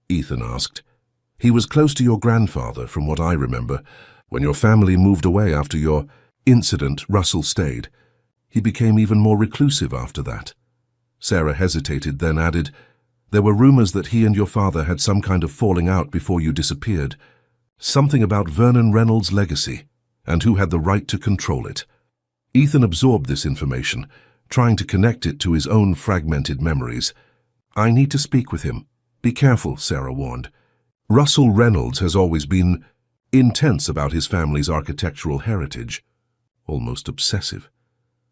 Ethan asked. He was close to your grandfather, from what I remember. When your family moved away after your incident, Russell stayed. He became even more reclusive after that. Sarah hesitated, then added, there were rumors that he and your father had some kind of falling out before you disappeared. Something about Vernon Reynolds' legacy, and who had the right to control it. Ethan absorbed this information, trying to connect it to his own fragmented memories. I need to speak with him. Be careful, Sarah warned. Russell Reynolds has always been intense about his family's architectural heritage, almost obsessive.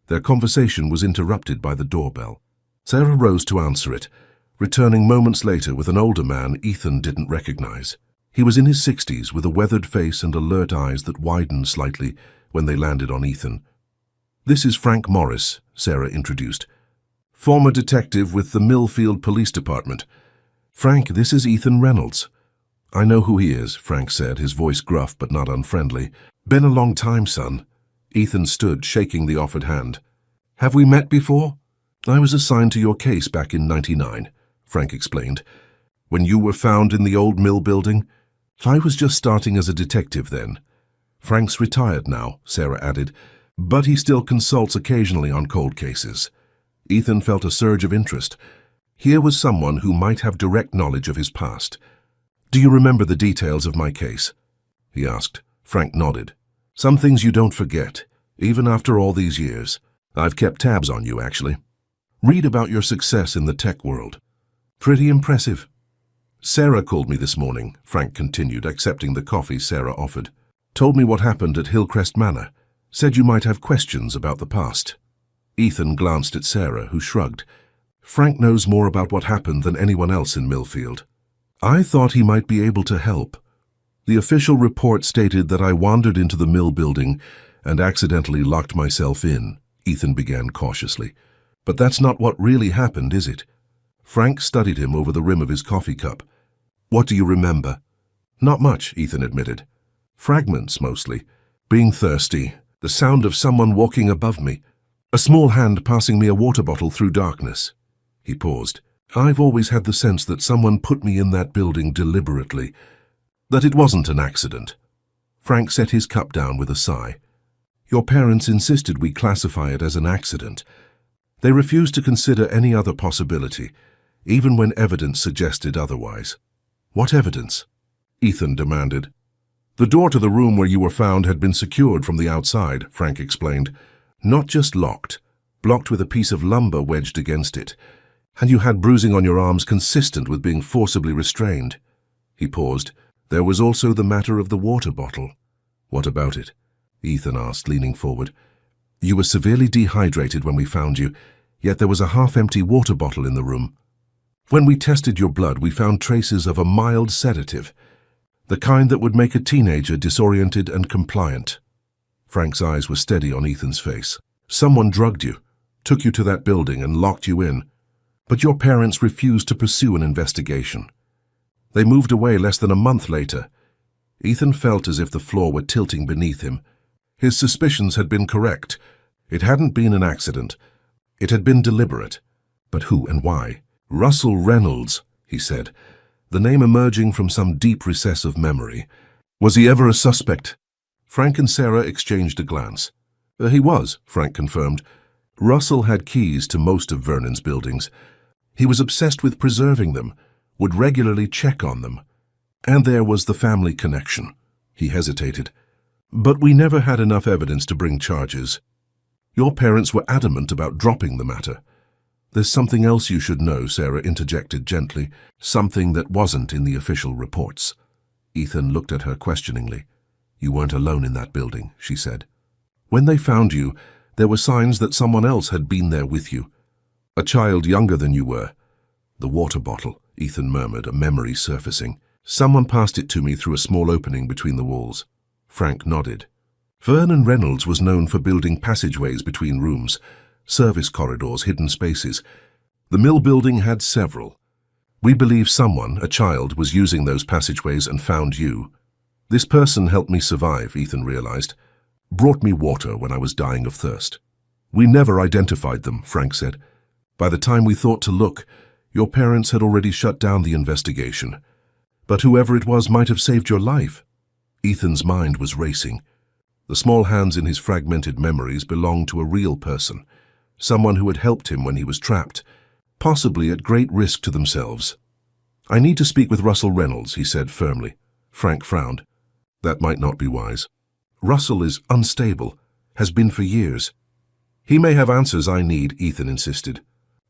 Their conversation was interrupted by the doorbell. Sarah rose to answer it, returning moments later with an older man Ethan didn't recognize. He was in his 60s with a weathered face and alert eyes that widened slightly when they landed on Ethan. This is Frank Morris, Sarah introduced. Former detective with the Millfield Police Department. Frank, this is Ethan Reynolds. I know who he is, Frank said, his voice gruff but not unfriendly. Been a long time, son. Ethan stood, shaking the offered hand. Have we met before? I was assigned to your case back in '99, Frank explained. When you were found in the old mill building? I was just starting as a detective then. Frank's retired now, Sarah added, but he still consults occasionally on cold cases. Ethan felt a surge of interest. Here was someone who might have direct knowledge of his past. Do you remember the details of my case? He asked. Frank nodded. Some things you don't forget, even after all these years. I've kept tabs on you, actually. Read about your success in the tech world. Pretty impressive. Sarah called me this morning, Frank continued, accepting the coffee Sarah offered. Told me what happened at Hillcrest Manor. Said you might have questions about the past. Ethan glanced at Sarah, who shrugged. Frank knows more about what happened than anyone else in Millfield. I thought he might be able to help. The official report stated that I wandered into the mill building and accidentally locked myself in, Ethan began cautiously. But that's not what really happened, is it? Frank studied him over the rim of his coffee cup. What do you remember? Not much, Ethan admitted. Fragments, mostly. Being thirsty, the sound of someone walking above me, a small hand passing me a water bottle through darkness. He paused. I've always had the sense that someone put me in that building deliberately, that it wasn't an accident. Frank set his cup down with a sigh. Your parents insisted we classify it as an accident. They refused to consider any other possibility, even when evidence suggested otherwise. What evidence? Ethan demanded. The door to the room where you were found had been secured from the outside, Frank explained. Not just locked, blocked with a piece of lumber wedged against it. And you had bruising on your arms consistent with being forcibly restrained. He paused. There was also the matter of the water bottle. What about it? Ethan asked, leaning forward. You were severely dehydrated when we found you, yet there was a half-empty water bottle in the room. When we tested your blood, we found traces of a mild sedative, the kind that would make a teenager disoriented and compliant. Frank's eyes were steady on Ethan's face. Someone drugged you, took you to that building and locked you in, but your parents refused to pursue an investigation. They moved away less than a month later. Ethan felt as if the floor were tilting beneath him. His suspicions had been correct. It hadn't been an accident. It had been deliberate. But who and why? Russell Reynolds, he said, the name emerging from some deep recess of memory. Was he ever a suspect? Frank and Sarah exchanged a glance. He was, Frank confirmed. Russell had keys to most of Vernon's buildings. He was obsessed with preserving them, would regularly check on them. And there was the family connection. He hesitated. But we never had enough evidence to bring charges. Your parents were adamant about dropping the matter. There's something else you should know, Sarah interjected gently, something that wasn't in the official reports. Ethan looked at her questioningly. You weren't alone in that building, she said. When they found you, there were signs that someone else had been there with you. A child younger than you were. The water bottle, Ethan murmured, a memory surfacing. Someone passed it to me through a small opening between the walls. Frank nodded. Vernon Reynolds was known for building passageways between rooms, service corridors, hidden spaces. The mill building had several. We believe someone, a child, was using those passageways and found you. This person helped me survive, Ethan realized. Brought me water when I was dying of thirst. We never identified them, Frank said. By the time we thought to look, your parents had already shut down the investigation. But whoever it was might have saved your life. Ethan's mind was racing. The small hands in his fragmented memories belonged to a real person, someone who had helped him when he was trapped, possibly at great risk to themselves. I need to speak with Russell Reynolds, he said firmly. Frank frowned. That might not be wise. Russell is unstable, has been for years. He may have answers I need, Ethan insisted.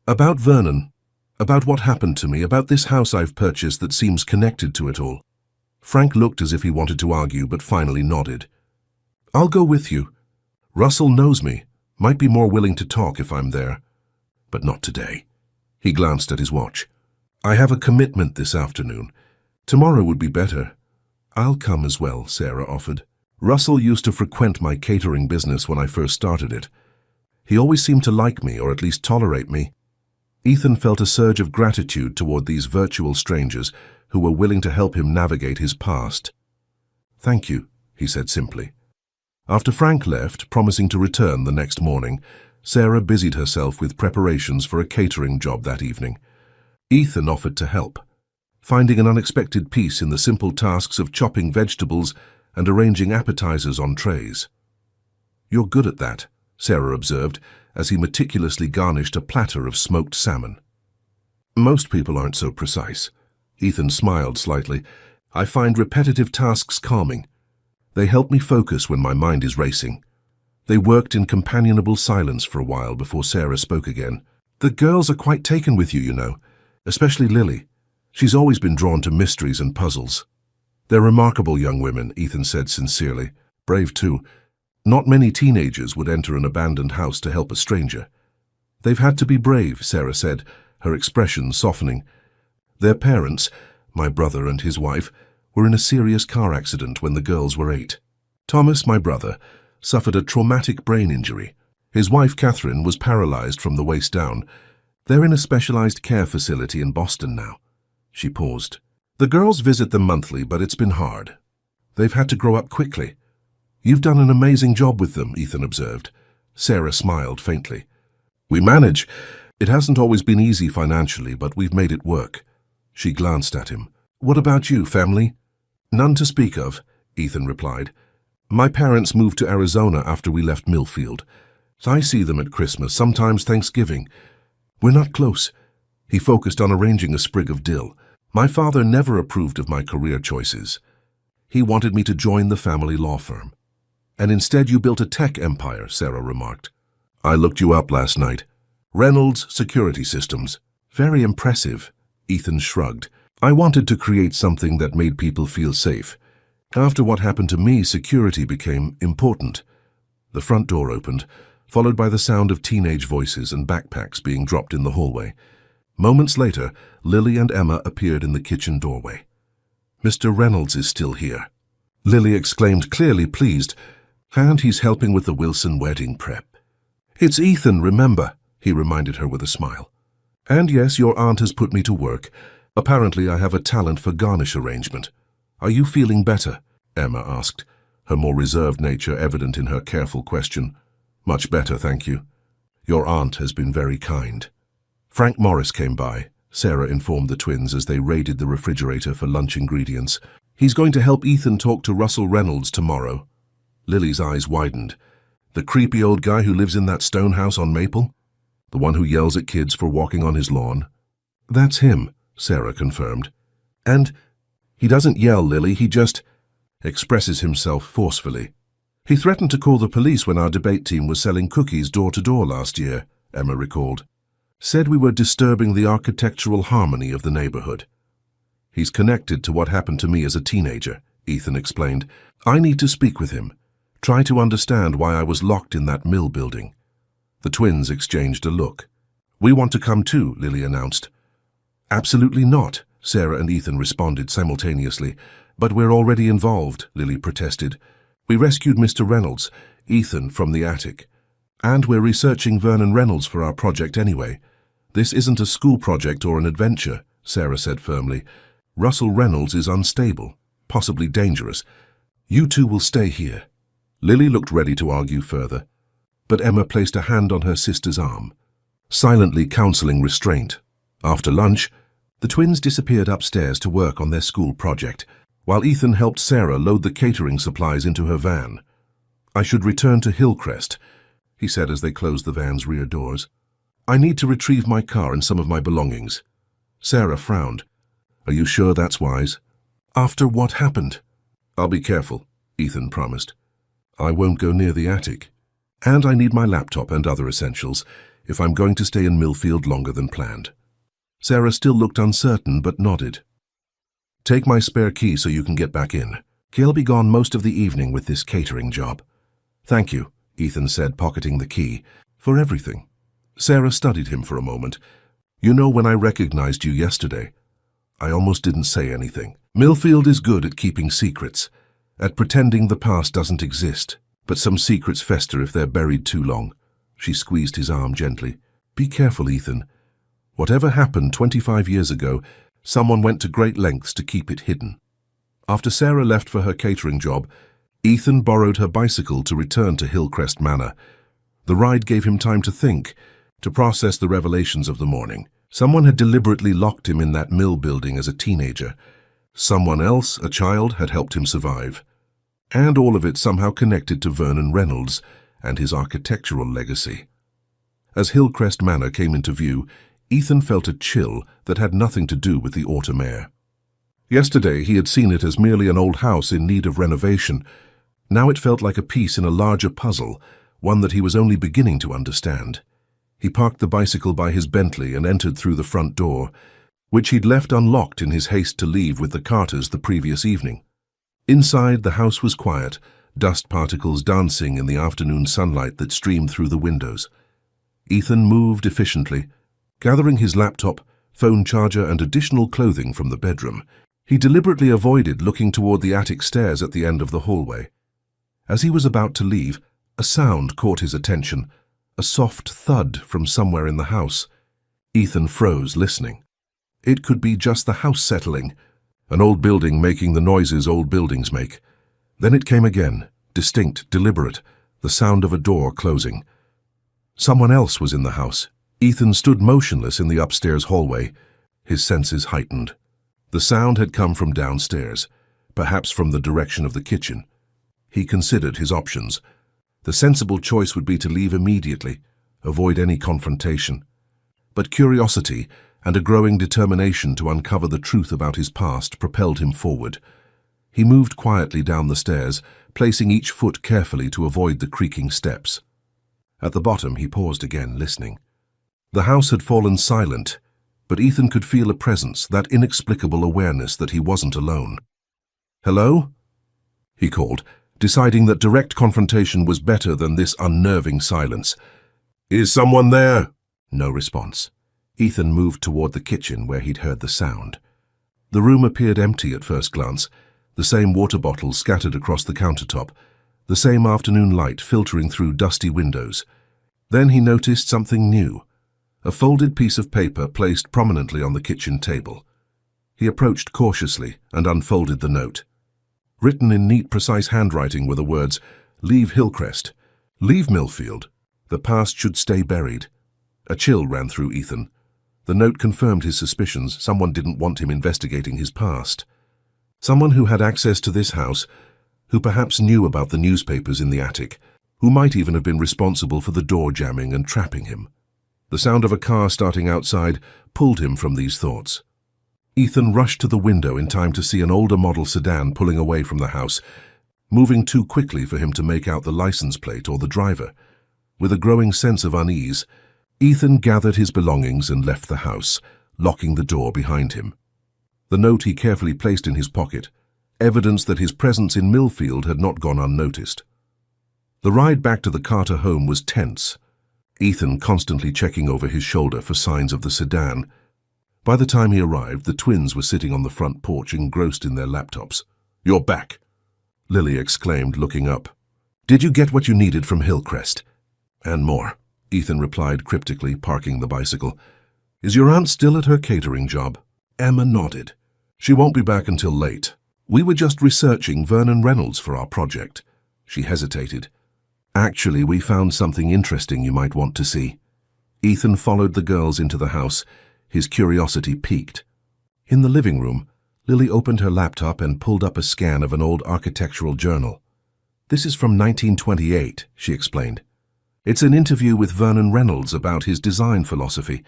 About Vernon, about what happened to me, about this house I've purchased that seems connected to it all. Frank looked as if he wanted to argue, but finally nodded. I'll go with you. Russell knows me, might be more willing to talk if I'm there. But not today. He glanced at his watch. I have a commitment this afternoon. Tomorrow would be better. I'll come as well, Sarah offered. Russell used to frequent my catering business when I first started it. He always seemed to like me, or at least tolerate me. Ethan felt a surge of gratitude toward these virtual strangers who were willing to help him navigate his past. Thank you, he said simply. After Frank left, promising to return the next morning, Sarah busied herself with preparations for a catering job that evening. Ethan offered to help, finding an unexpected peace in the simple tasks of chopping vegetables and arranging appetizers on trays. You're good at that, Sarah observed, as he meticulously garnished a platter of smoked salmon. Most people aren't so precise. Ethan smiled slightly. I find repetitive tasks calming. They help me focus when my mind is racing. They worked in companionable silence for a while before Sarah spoke again. The girls are quite taken with you, you know, especially Lily. She's always been drawn to mysteries and puzzles. They're remarkable young women, Ethan said sincerely. Brave too. Not many teenagers would enter an abandoned house to help a stranger. They've had to be brave, Sarah said, her expression softening. Their parents, my brother and his wife, were in a serious car accident when the girls were 8. Thomas, my brother, suffered a traumatic brain injury. His wife, Catherine, was paralyzed from the waist down. They're in a specialized care facility in Boston now. She paused. The girls visit them monthly, but it's been hard. They've had to grow up quickly. You've done an amazing job with them, Ethan observed. Sarah smiled faintly. We manage. It hasn't always been easy financially, but we've made it work. She glanced at him. What about you, family? None to speak of, Ethan replied. My parents moved to Arizona after we left Millfield. I see them at Christmas, sometimes Thanksgiving. We're not close. He focused on arranging a sprig of dill. My father never approved of my career choices. He wanted me to join the family law firm. And instead you built a tech empire, Sarah remarked. I looked you up last night. Reynolds Security Systems. Very impressive, Ethan shrugged. I wanted to create something that made people feel safe. After what happened to me, security became important. The front door opened, followed by the sound of teenage voices and backpacks being dropped in the hallway. Moments later, Lily and Emma appeared in the kitchen doorway. Mr. Reynolds is still here. Lily exclaimed, clearly pleased, and he's helping with the Wilson wedding prep. It's Ethan, remember, he reminded her with a smile. And yes, your aunt has put me to work. Apparently I have a talent for garnish arrangement. Are you feeling better? Emma asked, her more reserved nature evident in her careful question. Much better, thank you. Your aunt has been very kind. Frank Morris came by, Sarah informed the twins as they raided the refrigerator for lunch ingredients. He's going to help Ethan talk to Russell Reynolds tomorrow. Lily's eyes widened. The creepy old guy who lives in that stone house on Maple? The one who yells at kids for walking on his lawn? That's him, Sarah confirmed. And he doesn't yell, Lily, he just expresses himself forcefully. He threatened to call the police when our debate team was selling cookies door to door last year, Emma recalled. Said we were disturbing the architectural harmony of the neighborhood. He's connected to what happened to me as a teenager, Ethan explained. I need to speak with him. Try to understand why I was locked in that mill building. The twins exchanged a look. We want to come too, Lily announced. Absolutely not, Sarah and Ethan responded simultaneously. But we're already involved, Lily protested. We rescued Mr. Reynolds, Ethan, from the attic. And we're researching Vernon Reynolds for our project anyway. This isn't a school project or an adventure, Sarah said firmly. Russell Reynolds is unstable, possibly dangerous. You two will stay here. Lily looked ready to argue further, but Emma placed a hand on her sister's arm, silently counseling restraint. After lunch, the twins disappeared upstairs to work on their school project, while Ethan helped Sarah load the catering supplies into her van. I should return to Hillcrest, he said as they closed the van's rear doors. I need to retrieve my car and some of my belongings. Sarah frowned. Are you sure that's wise? After what happened? I'll be careful, Ethan promised. I won't go near the attic. And I need my laptop and other essentials if I'm going to stay in Millfield longer than planned. Sarah still looked uncertain but nodded. Take my spare key so you can get back in. He'll be gone most of the evening with this catering job. Thank you, Ethan said, pocketing the key. For everything. Sarah studied him for a moment. You know, when I recognized you yesterday, I almost didn't say anything. Millfield is good at keeping secrets, at pretending the past doesn't exist. But some secrets fester if they're buried too long. She squeezed his arm gently. Be careful, Ethan. Whatever happened 25 years ago, someone went to great lengths to keep it hidden. After Sarah left for her catering job, Ethan borrowed her bicycle to return to Hillcrest Manor. The ride gave him time to think, to process the revelations of the morning. Someone had deliberately locked him in that mill building as a teenager. Someone else, a child, had helped him survive. And all of it somehow connected to Vernon Reynolds and his architectural legacy. As Hillcrest Manor came into view, Ethan felt a chill that had nothing to do with the autumn air. Yesterday he had seen it as merely an old house in need of renovation. Now it felt like a piece in a larger puzzle, one that he was only beginning to understand. He parked the bicycle by his Bentley and entered through the front door, which he'd left unlocked in his haste to leave with the Carters the previous evening. Inside, the house was quiet, dust particles dancing in the afternoon sunlight that streamed through the windows. Ethan moved efficiently, gathering his laptop, phone charger, and additional clothing from the bedroom. He deliberately avoided looking toward the attic stairs at the end of the hallway. As he was about to leave, a sound caught his attention, a soft thud from somewhere in the house. Ethan froze, listening. It could be just the house settling, an old building making the noises old buildings make. Then it came again, distinct, deliberate, the sound of a door closing. Someone else was in the house. Ethan stood motionless in the upstairs hallway, his senses heightened. The sound had come from downstairs, perhaps from the direction of the kitchen. He considered his options. The sensible choice would be to leave immediately, avoid any confrontation. But curiosity and a growing determination to uncover the truth about his past propelled him forward. He moved quietly down the stairs, placing each foot carefully to avoid the creaking steps. At the bottom, he paused again, listening. The house had fallen silent, but Ethan could feel a presence, that inexplicable awareness that he wasn't alone. "Hello?" he called, deciding that direct confrontation was better than this unnerving silence. "Is someone there?" No response. Ethan moved toward the kitchen where he'd heard the sound. The room appeared empty at first glance, the same water bottles scattered across the countertop, the same afternoon light filtering through dusty windows. Then he noticed something new, a folded piece of paper placed prominently on the kitchen table. He approached cautiously and unfolded the note. Written in neat, precise handwriting were the words, "Leave Hillcrest. Leave Millfield. The past should stay buried." A chill ran through Ethan. The note confirmed his suspicions. Someone didn't want him investigating his past. Someone who had access to this house, who perhaps knew about the newspapers in the attic, who might even have been responsible for the door jamming and trapping him. The sound of a car starting outside pulled him from these thoughts. Ethan rushed to the window in time to see an older model sedan pulling away from the house, moving too quickly for him to make out the license plate or the driver. With a growing sense of unease, Ethan gathered his belongings and left the house, locking the door behind him. The note he carefully placed in his pocket, evidence that his presence in Millfield had not gone unnoticed. The ride back to the Carter home was tense, Ethan constantly checking over his shoulder for signs of the sedan. By the time he arrived, the twins were sitting on the front porch engrossed in their laptops. "You're back," Lily exclaimed, looking up. "Did you get what you needed from Hillcrest?" "And more," Ethan replied cryptically, parking the bicycle. "Is your aunt still at her catering job?" Emma nodded. "She won't be back until late. We were just researching Vernon Reynolds for our project." She hesitated. "Actually, we found something interesting you might want to see." Ethan followed the girls into the house, his curiosity piqued. In the living room, Lily opened her laptop and pulled up a scan of an old architectural journal. "This is from 1928, she explained. "It's an interview with Vernon Reynolds about his design philosophy.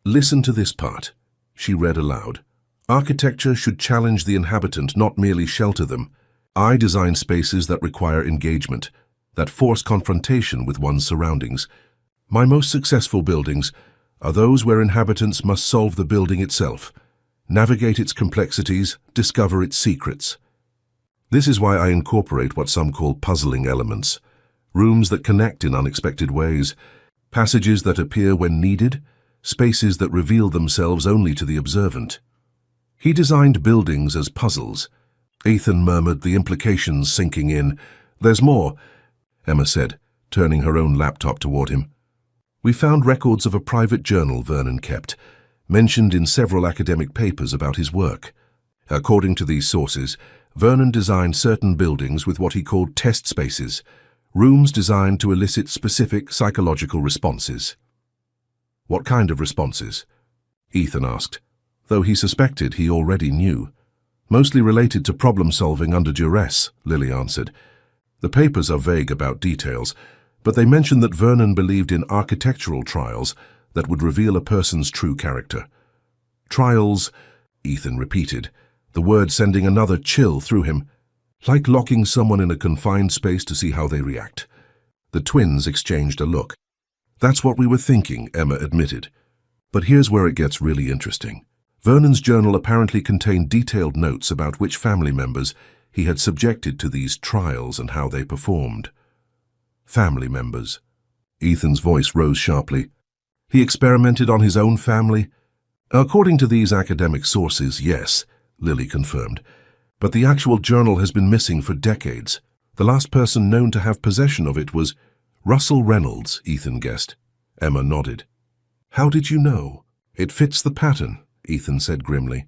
Listen to this part," she read aloud. "Architecture should challenge the inhabitant, not merely shelter them. I design spaces that require engagement, that force confrontation with one's surroundings. My most successful buildings are those where inhabitants must solve the building itself, navigate its complexities, discover its secrets. This is why I incorporate what some call puzzling elements, rooms that connect in unexpected ways, passages that appear when needed, spaces that reveal themselves only to the observant." He designed buildings as puzzles. Ethan murmured, the implications sinking in. "There's more," Emma said, turning her own laptop toward him. "We found records of a private journal Vernon kept, mentioned in several academic papers about his work. According to these sources, Vernon designed certain buildings with what he called test spaces, rooms designed to elicit specific psychological responses." "What kind of responses?" Ethan asked, though he suspected he already knew. "Mostly related to problem-solving under duress," Lily answered. "The papers are vague about details, but they mention that Vernon believed in architectural trials that would reveal a person's true character." "Trials," Ethan repeated, the word sending another chill through him. "Like locking someone in a confined space to see how they react." The twins exchanged a look. "That's what we were thinking," Emma admitted. "But here's where it gets really interesting. Vernon's journal apparently contained detailed notes about which family members he had subjected to these trials and how they performed." "Family members?" Ethan's voice rose sharply. "He experimented on his own family?" "According to these academic sources, yes," Lily confirmed. "But the actual journal has been missing for decades. The last person known to have possession of it was Russell Reynolds," Ethan guessed. Emma nodded. "How did you know?" "It fits the pattern," Ethan said grimly.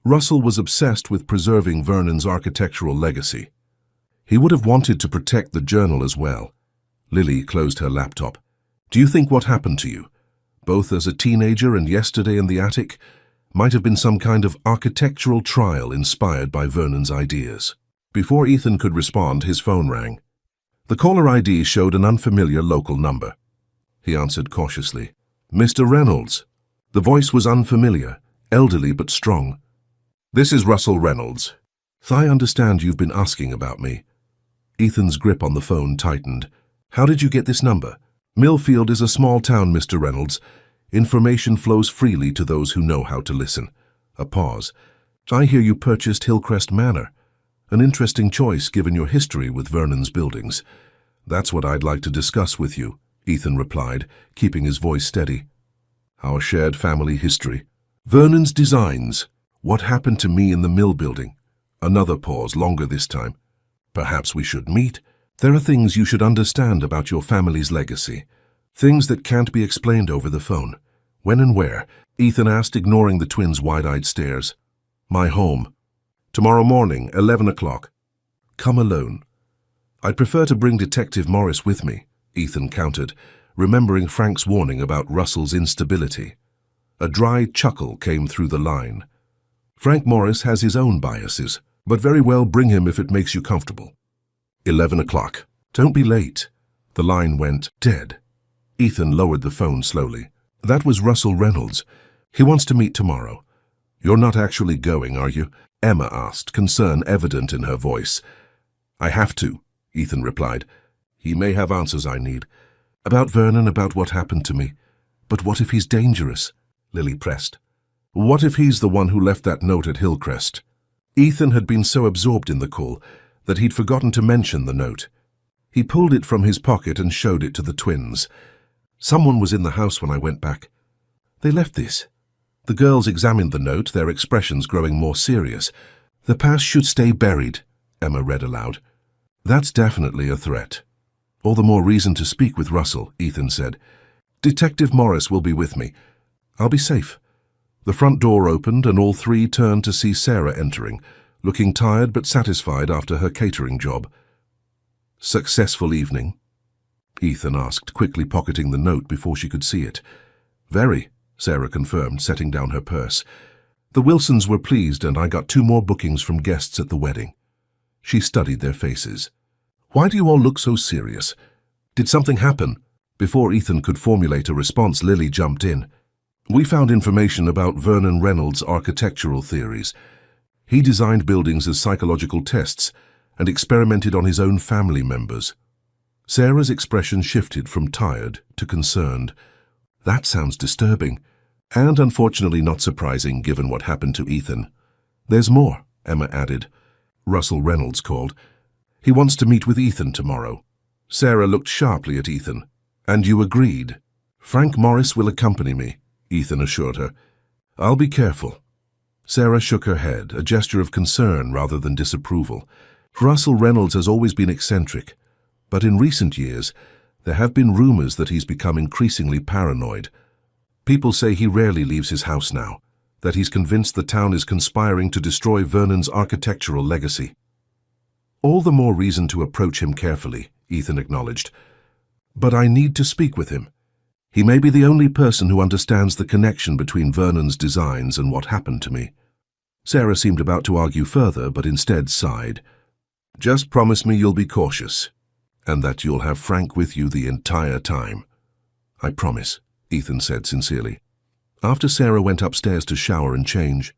"Russell was obsessed with preserving Vernon's architectural legacy. He would have wanted to protect the journal as well." Lily closed her laptop. "Do you think what happened to you, both as a teenager and yesterday in the attic, might have been some kind of architectural trial inspired by Vernon's ideas?" Before Ethan could respond, his phone rang. The caller ID showed an unfamiliar local number. He answered cautiously. "Mr. Reynolds." The voice was unfamiliar, elderly but strong. "This is Russell Reynolds. I understand you've been asking about me." Ethan's grip on the phone tightened. "How did you get this number?" "Millfield is a small town, Mr. Reynolds. Information flows freely to those who know how to listen." A pause. "I hear you purchased Hillcrest Manor. An interesting choice given your history with Vernon's buildings." "That's what I'd like to discuss with you," Ethan replied, keeping his voice steady. "Our shared family history. Vernon's designs. What happened to me in the mill building?" Another pause, longer this time. "Perhaps we should meet. There are things you should understand about your family's legacy. Things that can't be explained over the phone." "When and where?" Ethan asked, ignoring the twins' wide-eyed stares. "My home. Tomorrow morning, 11 o'clock. Come alone." "I'd prefer to bring Detective Morris with me," Ethan countered, remembering Frank's warning about Russell's instability. A dry chuckle came through the line. "Frank Morris has his own biases, but very well, bring him if it makes you comfortable." 11 o'clock. "Don't be late." The line went dead. Ethan lowered the phone slowly. "That was Russell Reynolds. He wants to meet tomorrow." "You're not actually going, are you?" Emma asked, concern evident in her voice. "I have to," Ethan replied. "He may have answers I need. About Vernon, about what happened to me. But what if he's dangerous? Lily pressed. What if he's the one who left that note at Hillcrest? Ethan had been so absorbed in the call that he'd forgotten to mention the note. He pulled it from his pocket and showed it to the twins. Someone was in the house when I went back. They left this. The girls examined the note, their expressions growing more serious. The past should stay buried, Emma read aloud. That's definitely a threat. All the more reason to speak with Russell, Ethan said. Detective Morris will be with me. I'll be safe. The front door opened and all three turned to see Sarah entering, looking tired but satisfied after her catering job. Successful evening? Ethan asked, quickly pocketing the note before she could see it. Very, Sarah confirmed, setting down her purse. The Wilsons were pleased and I got 2 more bookings from guests at the wedding. She studied their faces. Why do you all look so serious? Did something happen? Before Ethan could formulate a response, Lily jumped in. We found information about Vernon Reynolds' architectural theories. He designed buildings as psychological tests and experimented on his own family members. Sarah's expression shifted from tired to concerned. That sounds disturbing, and unfortunately not surprising given what happened to Ethan. There's more, Emma added. Russell Reynolds called. He wants to meet with Ethan tomorrow. Sarah looked sharply at Ethan. And you agreed? Frank Morris will accompany me, Ethan assured her. I'll be careful. Sarah shook her head, a gesture of concern rather than disapproval. Russell Reynolds has always been eccentric, but in recent years, there have been rumors that he's become increasingly paranoid. People say he rarely leaves his house now, that he's convinced the town is conspiring to destroy Vernon's architectural legacy. All the more reason to approach him carefully, Ethan acknowledged. But I need to speak with him. He may be the only person who understands the connection between Vernon's designs and what happened to me. Sarah seemed about to argue further, but instead sighed. Just promise me you'll be cautious, and that you'll have Frank with you the entire time. I promise, Ethan said sincerely. After Sarah went upstairs to shower and change,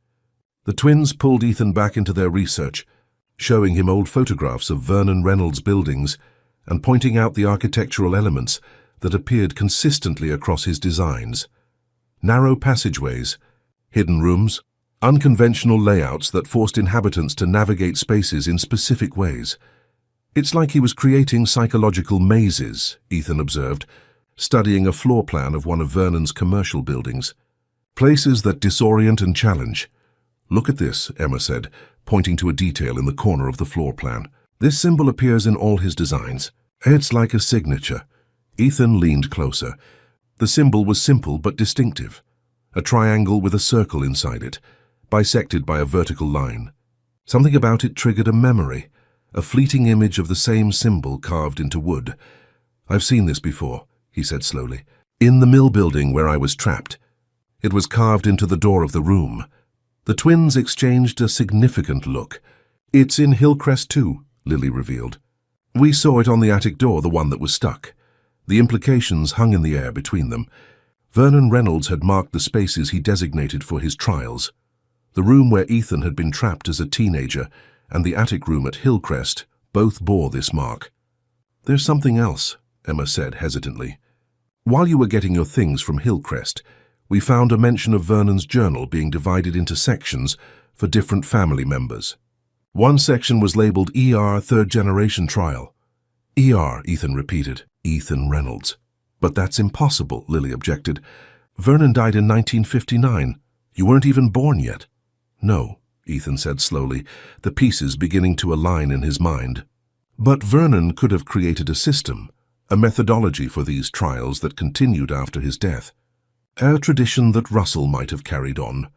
the twins pulled Ethan back into their research, showing him old photographs of Vernon Reynolds' buildings and pointing out the architectural elements that appeared consistently across his designs. Narrow passageways, hidden rooms, unconventional layouts that forced inhabitants to navigate spaces in specific ways. It's like he was creating psychological mazes, Ethan observed, studying a floor plan of one of Vernon's commercial buildings. Places that disorient and challenge. Look at this, Emma said, pointing to a detail in the corner of the floor plan. This symbol appears in all his designs. It's like a signature. Ethan leaned closer. The symbol was simple but distinctive. A triangle with a circle inside it, bisected by a vertical line. Something about it triggered a memory, a fleeting image of the same symbol carved into wood. I've seen this before, he said slowly. In the mill building where I was trapped. It was carved into the door of the room. The twins exchanged a significant look. It's in Hillcrest too, Lily revealed. We saw it on the attic door, the one that was stuck. The implications hung in the air between them. Vernon Reynolds had marked the spaces he designated for his trials. The room where Ethan had been trapped as a teenager and the attic room at Hillcrest both bore this mark. There's something else, Emma said hesitantly. While you were getting your things from Hillcrest, we found a mention of Vernon's journal being divided into sections for different family members. One section was labeled ER Third Generation Trial. ER, Ethan repeated. Ethan Reynolds. But that's impossible, Lily objected. Vernon died in 1959. You weren't even born yet. No, Ethan said slowly, the pieces beginning to align in his mind. But Vernon could have created a system, a methodology for these trials that continued after his death. A tradition that Russell might have carried on.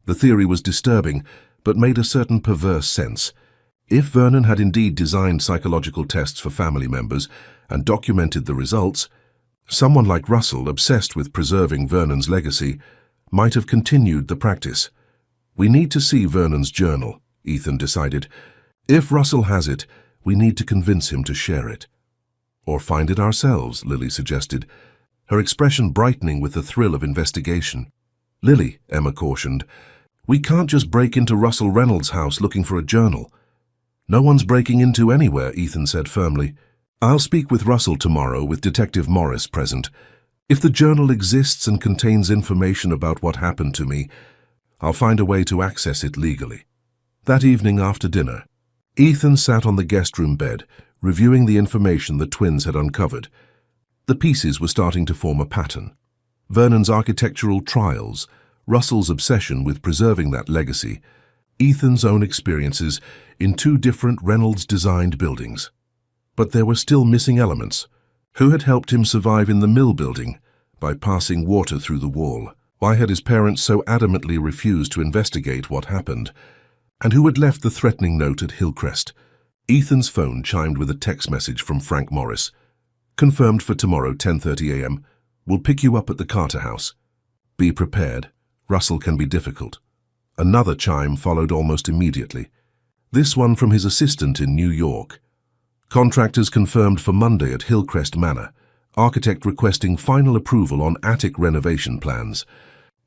The theory was disturbing, but made a certain perverse sense. If Vernon had indeed designed psychological tests for family members and documented the results, someone like Russell, obsessed with preserving Vernon's legacy, might have continued the practice. We need to see Vernon's journal, Ethan decided. If Russell has it, we need to convince him to share it. Or find it ourselves, Lily suggested, her expression brightening with the thrill of investigation. Lily, Emma cautioned, we can't just break into Russell Reynolds' house looking for a journal. No one's breaking into anywhere, Ethan said firmly. I'll speak with Russell tomorrow with Detective Morris present. If the journal exists and contains information about what happened to me, I'll find a way to access it legally. That evening after dinner, Ethan sat on the guest room bed, reviewing the information the twins had uncovered. The pieces were starting to form a pattern. Vernon's architectural trials, Russell's obsession with preserving that legacy, Ethan's own experiences in two different Reynolds-designed buildings. But there were still missing elements. Who had helped him survive in the mill building by passing water through the wall? Why had his parents so adamantly refused to investigate what happened? And who had left the threatening note at Hillcrest? Ethan's phone chimed with a text message from Frank Morris. Confirmed for tomorrow, 10:30 a.m. We'll pick you up at the Carter house. Be prepared. Russell can be difficult. Another chime followed almost immediately. This one from his assistant in New York. Contractors confirmed for Monday at Hillcrest Manor. Architect requesting final approval on attic renovation plans.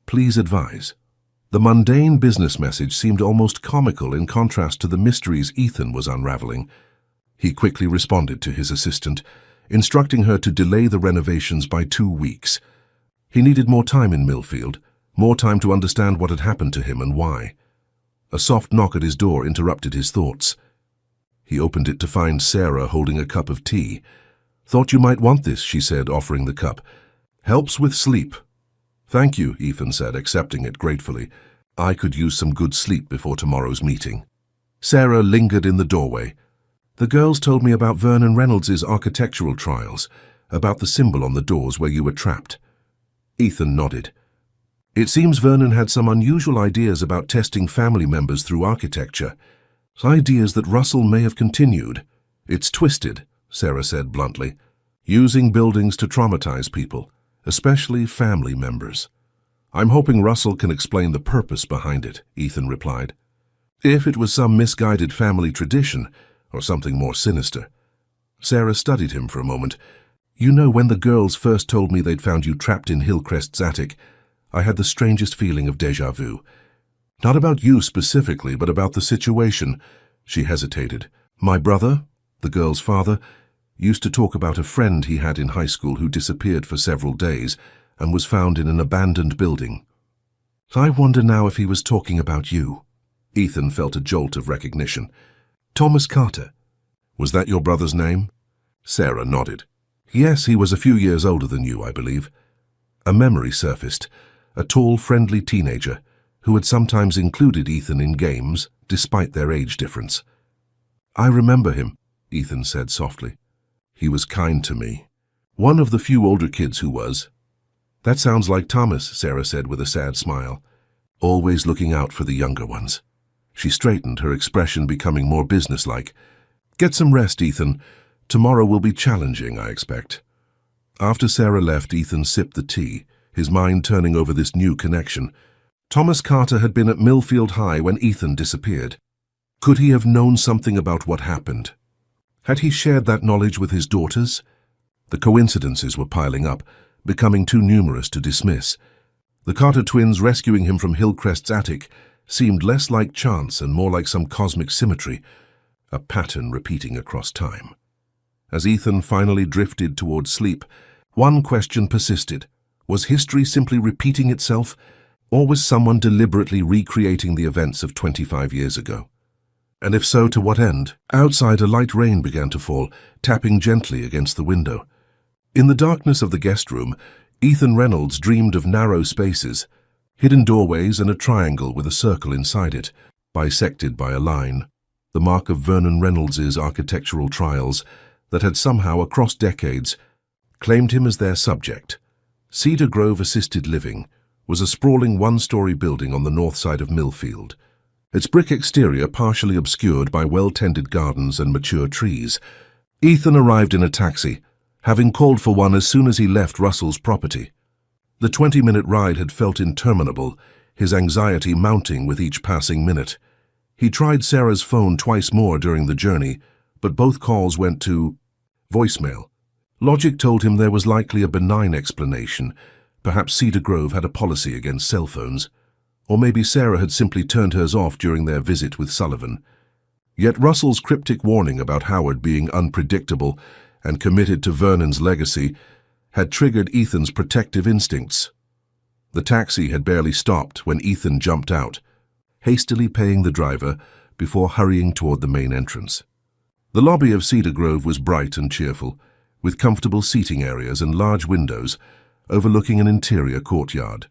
Please advise. The mundane business message seemed almost comical in contrast to the mysteries Ethan was unraveling. He quickly responded to his assistant, instructing her to delay the renovations by 2 weeks. He needed more time in Millfield, more time to understand what had happened to him and why. A soft knock at his door interrupted his thoughts. He opened it to find Sarah holding a cup of tea. "Thought you might want this," she said, offering the cup. "Helps with sleep." "Thank you," Ethan said, accepting it gratefully. "I could use some good sleep before tomorrow's meeting." Sarah lingered in the doorway. "The girls told me about Vernon Reynolds' architectural trials, about the symbol on the doors where you were trapped." Ethan nodded. "It seems Vernon had some unusual ideas about testing family members through architecture. Ideas that Russell may have continued. It's twisted," Sarah said bluntly. "Using buildings to traumatize people, especially family members." "I'm hoping Russell can explain the purpose behind it," Ethan replied. "If it was some misguided family tradition, or something more sinister." Sarah studied him for a moment. "You know, when the girls first told me they'd found you trapped in Hillcrest's attic, I had the strangest feeling of déjà vu. Not about you specifically, but about the situation." She hesitated. "My brother, the girl's father, used to talk about a friend he had in high school who disappeared for several days and was found in an abandoned building. I wonder now if he was talking about you." Ethan felt a jolt of recognition. "Thomas Carter. Was that your brother's name?" Sarah nodded. "Yes, he was a few years older than you, I believe." A memory surfaced. A tall, friendly teenager who had sometimes included Ethan in games, despite their age difference. "I remember him," Ethan said softly. "He was kind to me. One of the few older kids who was." "That sounds like Thomas," Sarah said with a sad smile. "Always looking out for the younger ones." She straightened, her expression becoming more businesslike. "Get some rest, Ethan. Tomorrow will be challenging, I expect." After Sarah left, Ethan sipped the tea, his mind turning over this new connection. Thomas Carter had been at Millfield High when Ethan disappeared. Could he have known something about what happened? Had he shared that knowledge with his daughters? The coincidences were piling up, becoming too numerous to dismiss. The Carter twins rescuing him from Hillcrest's attic seemed less like chance and more like some cosmic symmetry, a pattern repeating across time. As Ethan finally drifted towards sleep, one question persisted. Was history simply repeating itself, or was someone deliberately recreating the events of 25 years ago? And if so, to what end? Outside, a light rain began to fall, tapping gently against the window. In the darkness of the guest room, Ethan Reynolds dreamed of narrow spaces, hidden doorways and a triangle with a circle inside it, bisected by a line, the mark of Vernon Reynolds' architectural trials that had somehow, across decades, claimed him as their subject. Cedar Grove Assisted Living was a sprawling one-story building on the north side of Millfield, its brick exterior partially obscured by well-tended gardens and mature trees. Ethan arrived in a taxi, having called for one as soon as he left Russell's property. The 20-minute ride had felt interminable, his anxiety mounting with each passing minute. He tried Sarah's phone twice more during the journey, but both calls went to voicemail. Logic told him there was likely a benign explanation. Perhaps Cedar Grove had a policy against cell phones. Or maybe Sarah had simply turned hers off during their visit with Sullivan. Yet Russell's cryptic warning about Howard being unpredictable and committed to Vernon's legacy had triggered Ethan's protective instincts. The taxi had barely stopped when Ethan jumped out, hastily paying the driver before hurrying toward the main entrance. The lobby of Cedar Grove was bright and cheerful, with comfortable seating areas and large windows overlooking an interior courtyard.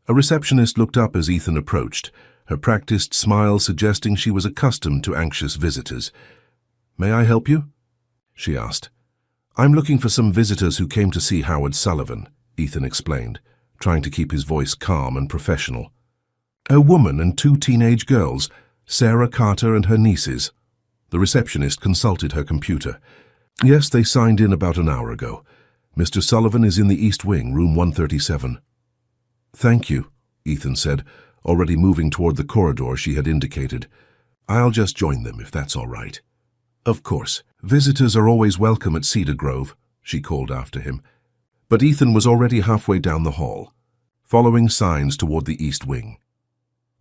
A receptionist looked up as Ethan approached, her practiced smile suggesting she was accustomed to anxious visitors. "May I help you?" she asked. "I'm looking for some visitors who came to see Howard Sullivan," Ethan explained, trying to keep his voice calm and professional. "A woman and 2 teenage girls, Sarah Carter and her nieces." The receptionist consulted her computer. "Yes, they signed in about an hour ago. Mr. Sullivan is in the East Wing, room 137. "Thank you," Ethan said, already moving toward the corridor she had indicated. "I'll just join them if that's all right." "Of course. Visitors are always welcome at Cedar Grove," she called after him. But Ethan was already halfway down the hall, following signs toward the East Wing.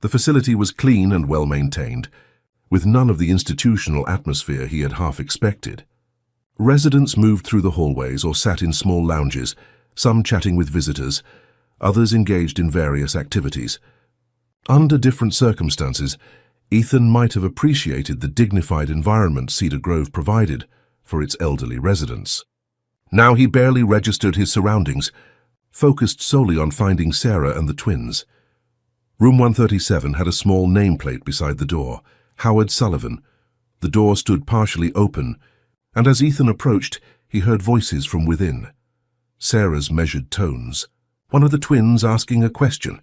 The facility was clean and well-maintained, with none of the institutional atmosphere he had half expected. Residents moved through the hallways or sat in small lounges, some chatting with visitors, others engaged in various activities. Under different circumstances, Ethan might have appreciated the dignified environment Cedar Grove provided for its elderly residents. Now he barely registered his surroundings, focused solely on finding Sarah and the twins. Room 137 had a small nameplate beside the door, Howard Sullivan. The door stood partially open, and as Ethan approached, he heard voices from within. Sarah's measured tones, one of the twins asking a question,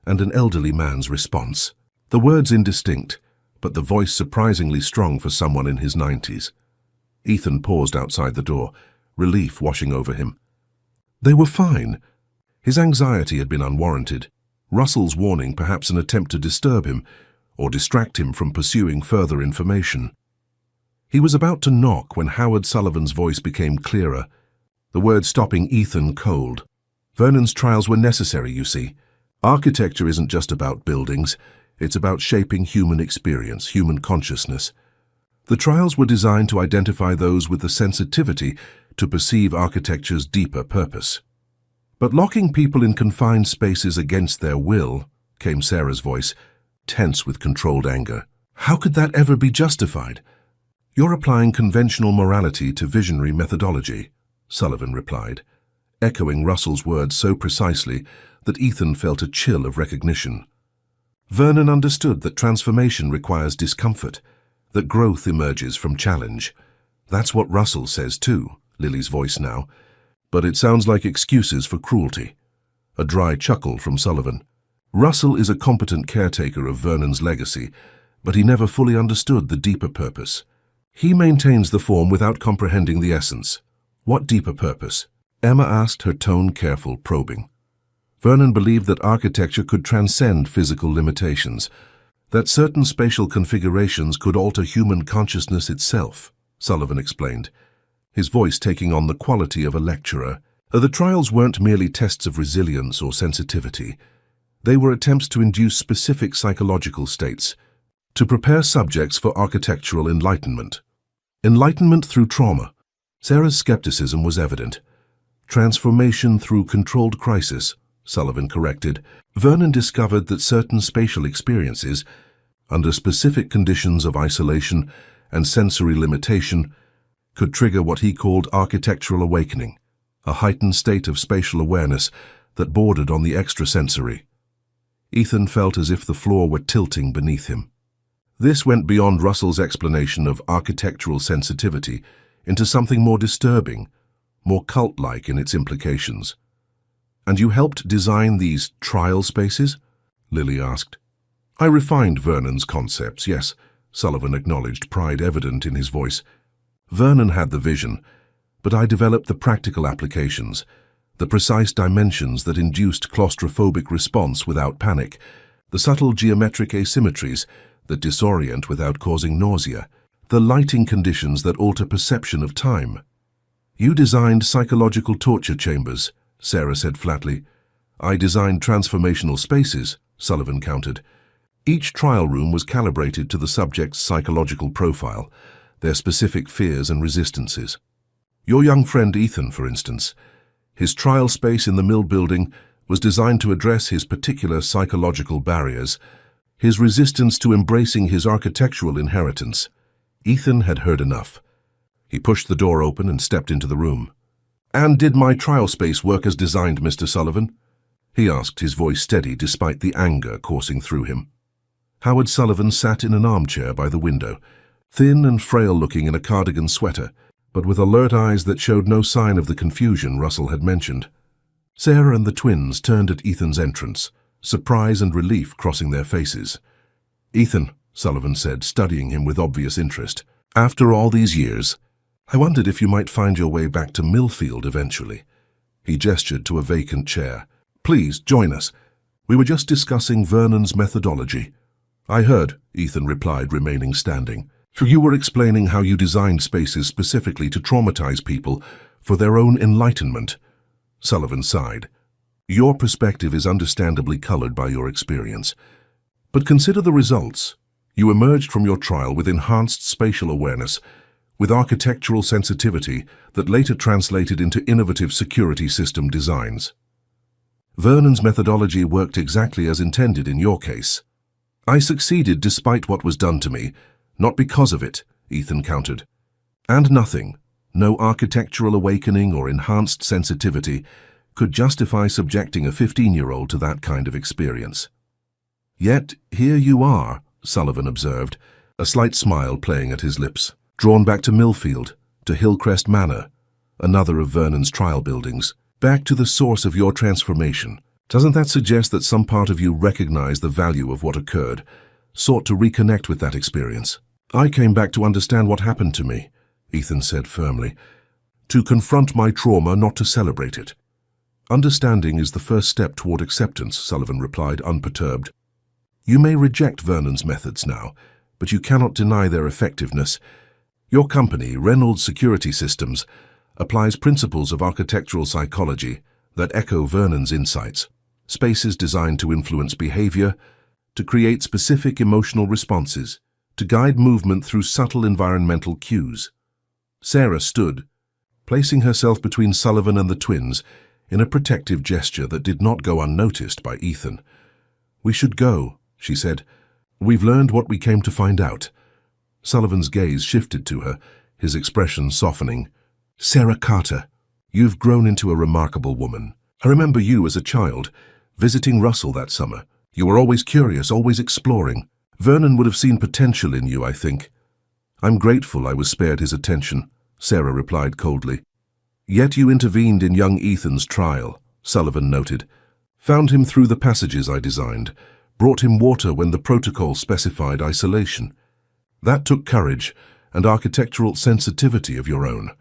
and an elderly man's response. The words indistinct, but the voice surprisingly strong for someone in his 90s. Ethan paused outside the door, relief washing over him. They were fine. His anxiety had been unwarranted. Russell's warning perhaps an attempt to disturb him, or distract him from pursuing further information. He was about to knock when Howard Sullivan's voice became clearer, the words stopping Ethan cold. "Vernon's trials were necessary, you see. Architecture isn't just about buildings, it's about shaping human experience, human consciousness. The trials were designed to identify those with the sensitivity to perceive architecture's deeper purpose." "But locking people in confined spaces against their will," came Sarah's voice, tense with controlled anger. "How could that ever be justified?" "You're applying conventional morality to visionary methodology," Sullivan replied, echoing Russell's words so precisely that Ethan felt a chill of recognition. Vernon understood that transformation requires discomfort, that growth emerges from challenge. "That's what Russell says too," Lily's voice now, "but it sounds like excuses for cruelty." A dry chuckle from Sullivan. "Russell is a competent caretaker of Vernon's legacy, but he never fully understood the deeper purpose. He maintains the form without comprehending the essence." "What deeper purpose?" Emma asked, her tone careful, probing. Vernon believed that architecture could transcend physical limitations, that certain spatial configurations could alter human consciousness itself, Sullivan explained, his voice taking on the quality of a lecturer. The trials weren't merely tests of resilience or sensitivity. They were attempts to induce specific psychological states, to prepare subjects for architectural enlightenment. Enlightenment through trauma. Sarah's skepticism was evident. Transformation through controlled crisis, Sullivan corrected. Vernon discovered that certain spatial experiences, under specific conditions of isolation and sensory limitation, could trigger what he called architectural awakening, a heightened state of spatial awareness that bordered on the extrasensory. Ethan felt as if the floor were tilting beneath him. This went beyond Russell's explanation of architectural sensitivity into something more disturbing, more cult-like in its implications. "And you helped design these trial spaces?" Lily asked. "I refined Vernon's concepts, yes," Sullivan acknowledged, pride evident in his voice. "Vernon had the vision, but I developed the practical applications, the precise dimensions that induced claustrophobic response without panic, the subtle geometric asymmetries that disorient without causing nausea, the lighting conditions that alter perception of time." "You designed psychological torture chambers," Sarah said flatly. "I designed transformational spaces," Sullivan countered. Each trial room was calibrated to the subject's psychological profile, their specific fears and resistances. "Your young friend Ethan, for instance, His trial space in the mill building was designed to address his particular psychological barriers, his resistance to embracing his architectural inheritance. Ethan had heard enough. He pushed the door open and stepped into the room. "And did my trial space work as designed, Mr. Sullivan?" he asked, his voice steady despite the anger coursing through him. Howard Sullivan sat in an armchair by the window, thin and frail-looking in a cardigan sweater, but with alert eyes that showed no sign of the confusion Russell had mentioned. Sarah and the twins turned at Ethan's entrance, surprise and relief crossing their faces. "Ethan," Sullivan said, studying him with obvious interest, "after all these years, I wondered if you might find your way back to Millfield eventually." He gestured to a vacant chair. "Please, join us. We were just discussing Vernon's methodology." "I heard," Ethan replied, remaining standing. "So you were explaining how you designed spaces specifically to traumatize people for their own enlightenment." Sullivan sighed. "Your perspective is understandably colored by your experience. But consider the results. You emerged from your trial with enhanced spatial awareness, with architectural sensitivity that later translated into innovative security system designs. Vernon's methodology worked exactly as intended in your case." "I succeeded despite what was done to me, not because of it," Ethan countered. "And nothing, no architectural awakening or enhanced sensitivity, could justify subjecting a 15-year-old to that kind of experience." "Yet here you are," Sullivan observed, a slight smile playing at his lips, "drawn back to Millfield, to Hillcrest Manor, another of Vernon's trial buildings, back to the source of your transformation. Doesn't that suggest that some part of you recognized the value of what occurred, sought to reconnect with that experience?" "I came back to understand what happened to me," Ethan said firmly. "To confront my trauma, not to celebrate it." "Understanding is the first step toward acceptance," Sullivan replied, unperturbed. "You may reject Vernon's methods now, but you cannot deny their effectiveness. Your company, Reynolds Security Systems, applies principles of architectural psychology that echo Vernon's insights, spaces designed to influence behavior, to create specific emotional responses, to guide movement through subtle environmental cues." Sarah stood, placing herself between Sullivan and the twins in a protective gesture that did not go unnoticed by Ethan. "We should go," she said. "We've learned what we came to find out." Sullivan's gaze shifted to her, his expression softening. "Sarah Carter, you've grown into a remarkable woman. I remember you as a child, visiting Russell that summer. You were always curious, always exploring. Vernon would have seen potential in you, I think." "I'm grateful I was spared his attention," Sarah replied coldly. "Yet you intervened in young Ethan's trial," Sullivan noted. "Found him through the passages I designed, brought him water when the protocol specified isolation. That took courage and architectural sensitivity of your own.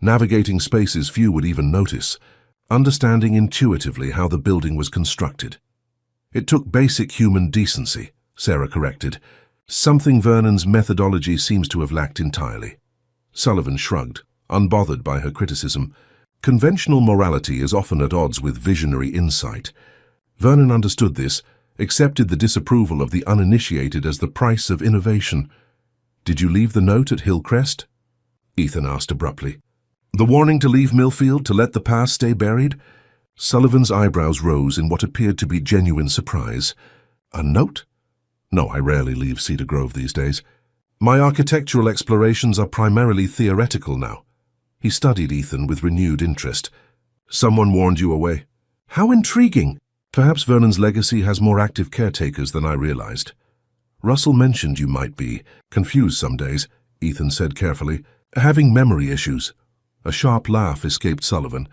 Navigating spaces few would even notice, understanding intuitively how the building was constructed." "It took basic human decency," Sarah corrected, "something Vernon's methodology seems to have lacked entirely." Sullivan shrugged, unbothered by her criticism. Conventional morality is often at odds with visionary insight. Vernon understood this, accepted the disapproval of the uninitiated as the price of innovation. "Did you leave the note at Hillcrest?" Ethan asked abruptly. "The warning to leave Millfield, to let the past stay buried?" Sullivan's eyebrows rose in what appeared to be genuine surprise. "A note? No, I rarely leave Cedar Grove these days. My architectural explorations are primarily theoretical now." He studied Ethan with renewed interest. "Someone warned you away." "How intriguing! Perhaps Vernon's legacy has more active caretakers than I realized." "Russell mentioned you might be confused some days," Ethan said carefully, "having memory issues." A sharp laugh escaped Sullivan.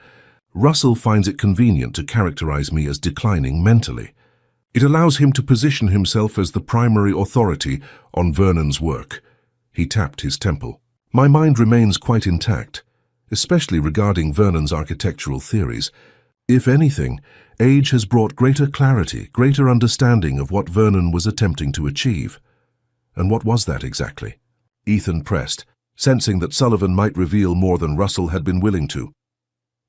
"Russell finds it convenient to characterize me as declining mentally. It allows him to position himself as the primary authority on Vernon's work." He tapped his temple. "My mind remains quite intact, especially regarding Vernon's architectural theories. If anything, age has brought greater clarity, greater understanding of what Vernon was attempting to achieve." "And what was that exactly?" Ethan pressed, sensing that Sullivan might reveal more than Russell had been willing to.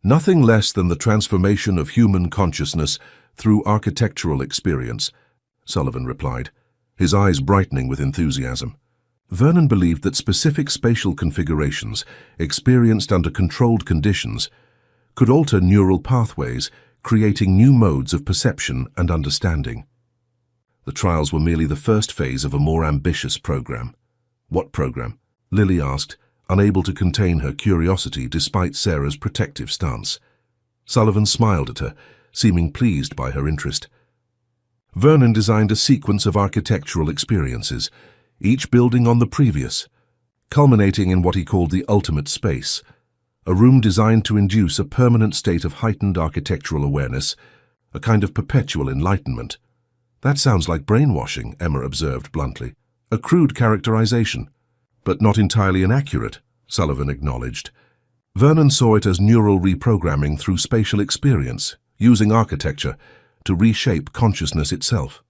"Nothing less than the transformation of human consciousness through architectural experience," Sullivan replied, his eyes brightening with enthusiasm. Vernon believed that specific spatial configurations, experienced under controlled conditions, could alter neural pathways, creating new modes of perception and understanding. The trials were merely the first phase of a more ambitious program. What program? Lily asked, unable to contain her curiosity despite Sarah's protective stance. Sullivan smiled at her, seeming pleased by her interest. Vernon designed a sequence of architectural experiences, each building on the previous, culminating in what he called the ultimate space, a room designed to induce a permanent state of heightened architectural awareness, a kind of perpetual enlightenment. That sounds like brainwashing, Emma observed bluntly. A crude characterization, but not entirely inaccurate, Sullivan acknowledged. Vernon saw it as neural reprogramming through spatial experience, using architecture to reshape consciousness itself.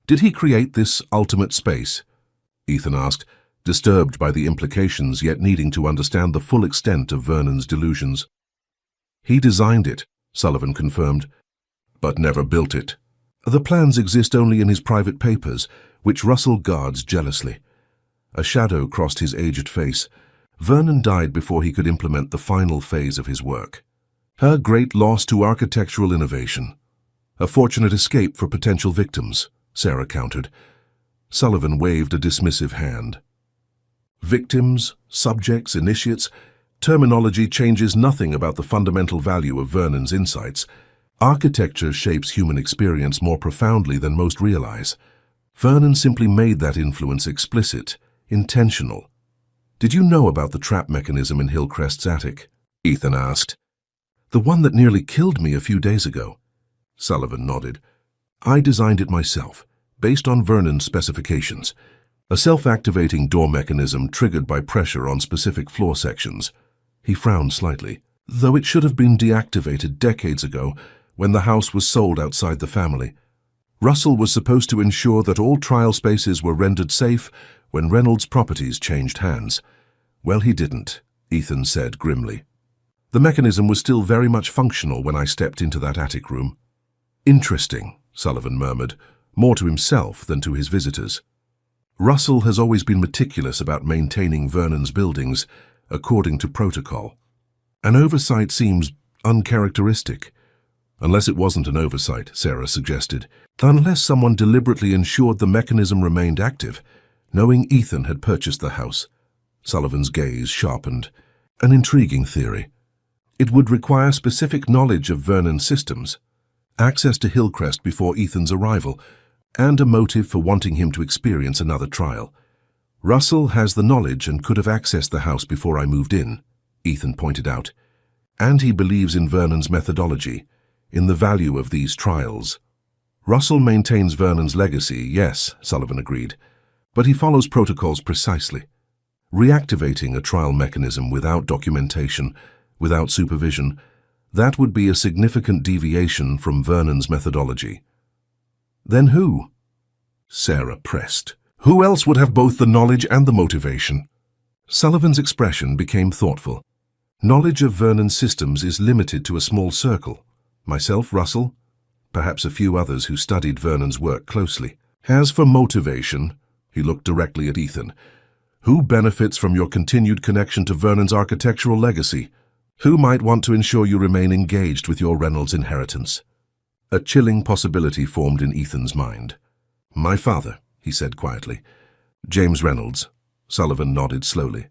Did he create this ultimate space? Ethan asked, disturbed by the implications yet needing to understand the full extent of Vernon's delusions. He designed it, Sullivan confirmed, but never built it. The plans exist only in his private papers, which Russell guards jealously. A shadow crossed his aged face. Vernon died before he could implement the final phase of his work. Her great loss to architectural innovation. A fortunate escape for potential victims, Sarah countered. Sullivan waved a dismissive hand. Victims, subjects, initiates, terminology changes nothing about the fundamental value of Vernon's insights. Architecture shapes human experience more profoundly than most realize. Vernon simply made that influence explicit, intentional. Did you know about the trap mechanism in Hillcrest's attic? Ethan asked. The one that nearly killed me a few days ago. Sullivan nodded. I designed it myself, based on Vernon's specifications. A self-activating door mechanism triggered by pressure on specific floor sections. He frowned slightly. Though it should have been deactivated decades ago, when the house was sold outside the family. Russell was supposed to ensure that all trial spaces were rendered safe when Reynolds' properties changed hands. Well, he didn't, Ethan said grimly. The mechanism was still very much functional when I stepped into that attic room. Interesting, Sullivan murmured, more to himself than to his visitors. Russell has always been meticulous about maintaining Vernon's buildings according to protocol. An oversight seems uncharacteristic. Unless it wasn't an oversight, Sarah suggested. Unless someone deliberately ensured the mechanism remained active, knowing Ethan had purchased the house. Sullivan's gaze sharpened. An intriguing theory. It would require specific knowledge of Vernon's systems, access to Hillcrest before Ethan's arrival, and a motive for wanting him to experience another trial. Russell has the knowledge and could have accessed the house before I moved in, Ethan pointed out. And he believes in Vernon's methodology, in the value of these trials. Russell maintains Vernon's legacy, yes, Sullivan agreed, but he follows protocols precisely. Reactivating a trial mechanism without documentation, without supervision, that would be a significant deviation from Vernon's methodology. Then who? Sarah pressed. Who else would have both the knowledge and the motivation? Sullivan's expression became thoughtful. Knowledge of Vernon's systems is limited to a small circle. Myself, Russell, perhaps a few others who studied Vernon's work closely. As for motivation, he looked directly at Ethan. Who benefits from your continued connection to Vernon's architectural legacy? Who might want to ensure you remain engaged with your Reynolds inheritance? A chilling possibility formed in Ethan's mind. My father, he said quietly. James Reynolds. Sullivan nodded slowly.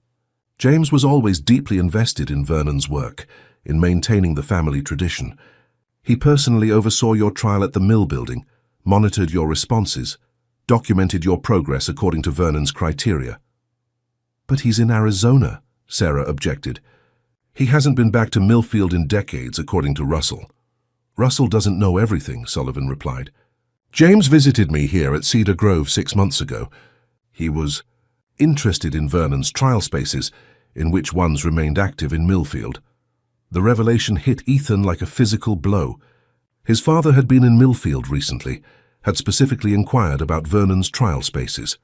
James was always deeply invested in Vernon's work, in maintaining the family tradition. He personally oversaw your trial at the mill building, monitored your responses, documented your progress according to Vernon's criteria. But he's in Arizona, Sarah objected. He hasn't been back to Millfield in decades, according to Russell. Russell doesn't know everything, Sullivan replied. James visited me here at Cedar Grove 6 months ago. He was interested in Vernon's trial spaces, in which ones remained active in Millfield. The revelation hit Ethan like a physical blow. His father had been in Millfield recently, had specifically inquired about Vernon's trial spaces.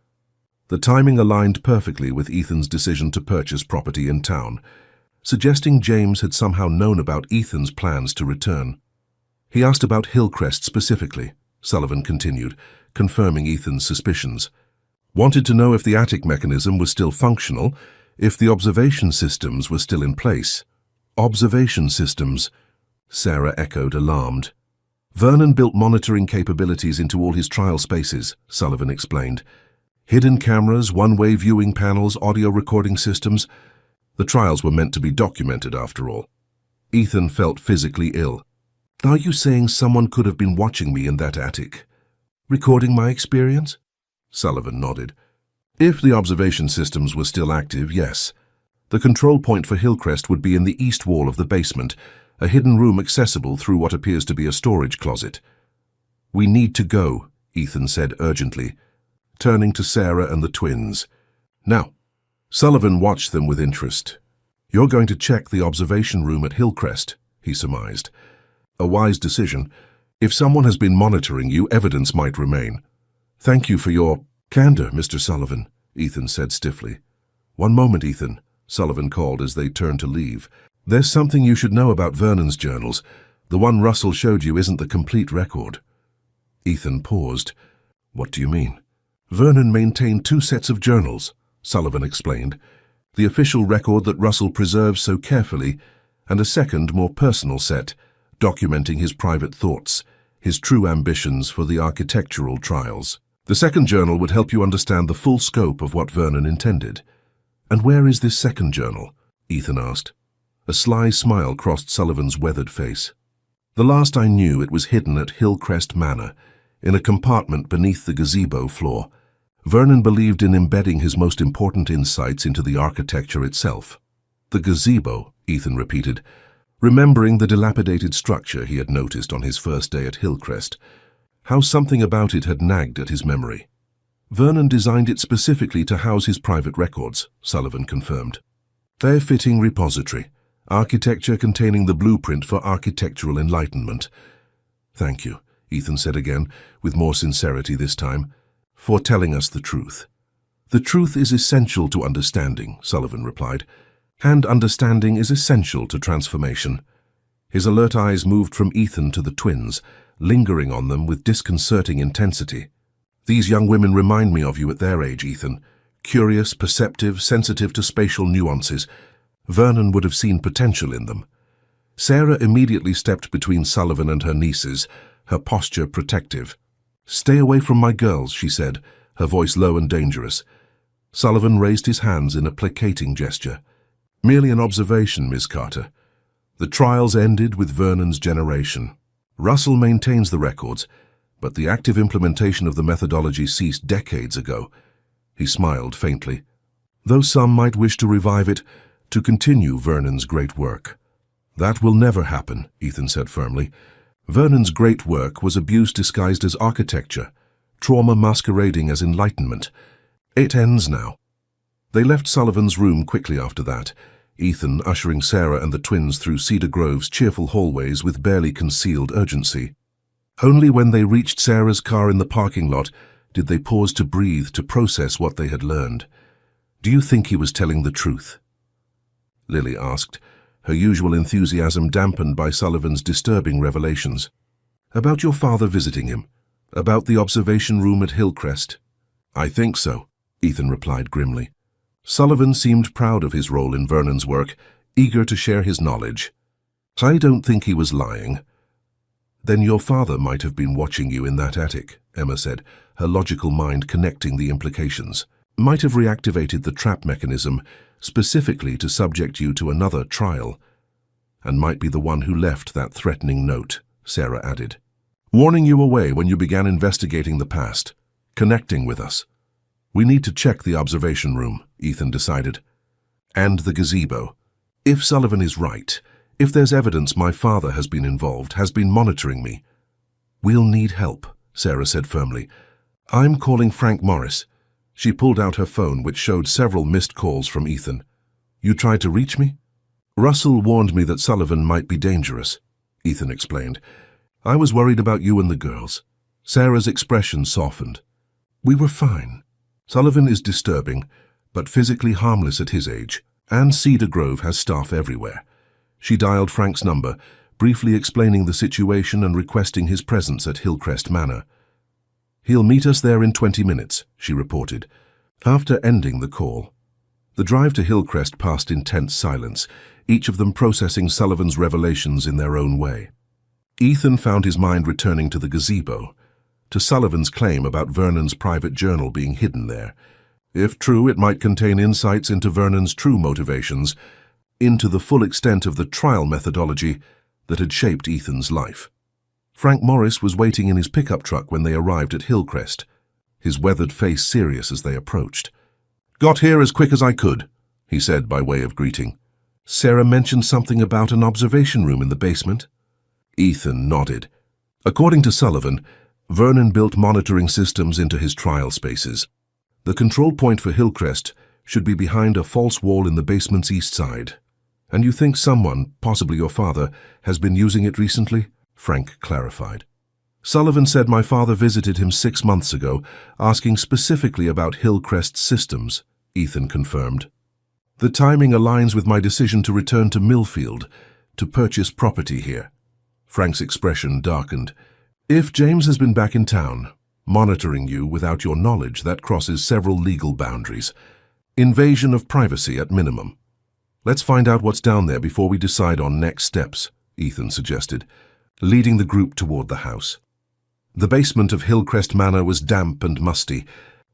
The timing aligned perfectly with Ethan's decision to purchase property in town, suggesting James had somehow known about Ethan's plans to return. He asked about Hillcrest specifically, Sullivan continued, confirming Ethan's suspicions. Wanted to know if the attic mechanism was still functional, if the observation systems were still in place. Observation systems, Sarah echoed, alarmed. Vernon built monitoring capabilities into all his trial spaces, Sullivan explained. Hidden cameras, one-way viewing panels, audio recording systems. The trials were meant to be documented, after all. Ethan felt physically ill. Are you saying someone could have been watching me in that attic? Recording my experience? Sullivan nodded. If the observation systems were still active, yes. The control point for Hillcrest would be in the east wall of the basement, a hidden room accessible through what appears to be a storage closet. We need to go, Ethan said urgently, turning to Sarah and the twins. Now, Sullivan watched them with interest. You're going to check the observation room at Hillcrest, he surmised. A wise decision. If someone has been monitoring you, evidence might remain. Thank you for your candor, Mr. Sullivan, Ethan said stiffly. One moment, Ethan, Sullivan called as they turned to leave. There's something you should know about Vernon's journals. The one Russell showed you isn't the complete record. Ethan paused. What do you mean? Vernon maintained 2 sets of journals, Sullivan explained. The official record that Russell preserves so carefully, and a second, more personal set, documenting his private thoughts, his true ambitions for the architectural trials. The second journal would help you understand the full scope of what Vernon intended. And where is this second journal? Ethan asked. A sly smile crossed Sullivan's weathered face. The last I knew, it was hidden at Hillcrest Manor, in a compartment beneath the gazebo floor. Vernon believed in embedding his most important insights into the architecture itself. The gazebo, Ethan repeated, remembering the dilapidated structure he had noticed on his first day at Hillcrest. How something about it had nagged at his memory. Vernon designed it specifically to house his private records, Sullivan confirmed. Their fitting repository, architecture containing the blueprint for architectural enlightenment. Thank you, Ethan said again, with more sincerity this time, for telling us the truth. The truth is essential to understanding, Sullivan replied, and understanding is essential to transformation. His alert eyes moved from Ethan to the twins, lingering on them with disconcerting intensity. These young women remind me of you at their age, Ethan. Curious, perceptive, sensitive to spatial nuances. Vernon would have seen potential in them. Sarah immediately stepped between Sullivan and her nieces, her posture protective. Stay away from my girls, she said, her voice low and dangerous. Sullivan raised his hands in a placating gesture. Merely an observation, Miss Carter. The trials ended with Vernon's generation. Russell maintains the records, but the active implementation of the methodology ceased decades ago. He smiled faintly. Though some might wish to revive it, to continue Vernon's great work. That will never happen, Ethan said firmly. Vernon's great work was abuse disguised as architecture, trauma masquerading as enlightenment. It ends now. They left Sullivan's room quickly after that, Ethan ushering Sarah and the twins through Cedar Grove's cheerful hallways with barely concealed urgency. Only when they reached Sarah's car in the parking lot did they pause to breathe, to process what they had learned. Do you think he was telling the truth? Lily asked, her usual enthusiasm dampened by Sullivan's disturbing revelations. About your father visiting him? About the observation room at Hillcrest? I think so, Ethan replied grimly. Sullivan seemed proud of his role in Vernon's work, eager to share his knowledge. I don't think he was lying. Then your father might have been watching you in that attic, Emma said, her logical mind connecting the implications. Might have reactivated the trap mechanism, specifically to subject you to another trial, and might be the one who left that threatening note, Sarah added. Warning you away when you began investigating the past, connecting with us. We need to check the observation room, Ethan decided. And the gazebo. If Sullivan is right, if there's evidence my father has been involved, has been monitoring me. We'll need help, Sarah said firmly. I'm calling Frank Morris. She pulled out her phone, which showed several missed calls from Ethan. You tried to reach me? Russell warned me that Sullivan might be dangerous, Ethan explained. I was worried about you and the girls. Sarah's expression softened. We were fine. Sullivan is disturbing, but physically harmless at his age, and Cedar Grove has staff everywhere. She dialed Frank's number, briefly explaining the situation and requesting his presence at Hillcrest Manor. He'll meet us there in 20 minutes, she reported. After ending the call, The drive to Hillcrest passed in tense silence, each of them processing Sullivan's revelations in their own way. Ethan found his mind returning to the gazebo, to Sullivan's claim about Vernon's private journal being hidden there. If true, it might contain insights into Vernon's true motivations, into the full extent of the trial methodology that had shaped Ethan's life. Frank Morris was waiting in his pickup truck when they arrived at Hillcrest, his weathered face serious as they approached. "Got here as quick as I could," he said by way of greeting. "Sarah mentioned something about an observation room in the basement." Ethan nodded. According to Sullivan, Vernon built monitoring systems into his trial spaces. The control point for Hillcrest should be behind a false wall in the basement's east side. "And you think someone, possibly your father, has been using it recently?" Frank clarified. "Sullivan said my father visited him 6 months ago, asking specifically about Hillcrest's systems," Ethan confirmed. "The timing aligns with my decision to return to Millfield, to purchase property here." Frank's expression darkened. "If James has been back in town, monitoring you without your knowledge, that crosses several legal boundaries. Invasion of privacy at minimum. Let's find out what's down there before we decide on next steps," Ethan suggested, leading the group toward the house. The basement of Hillcrest Manor was damp and musty,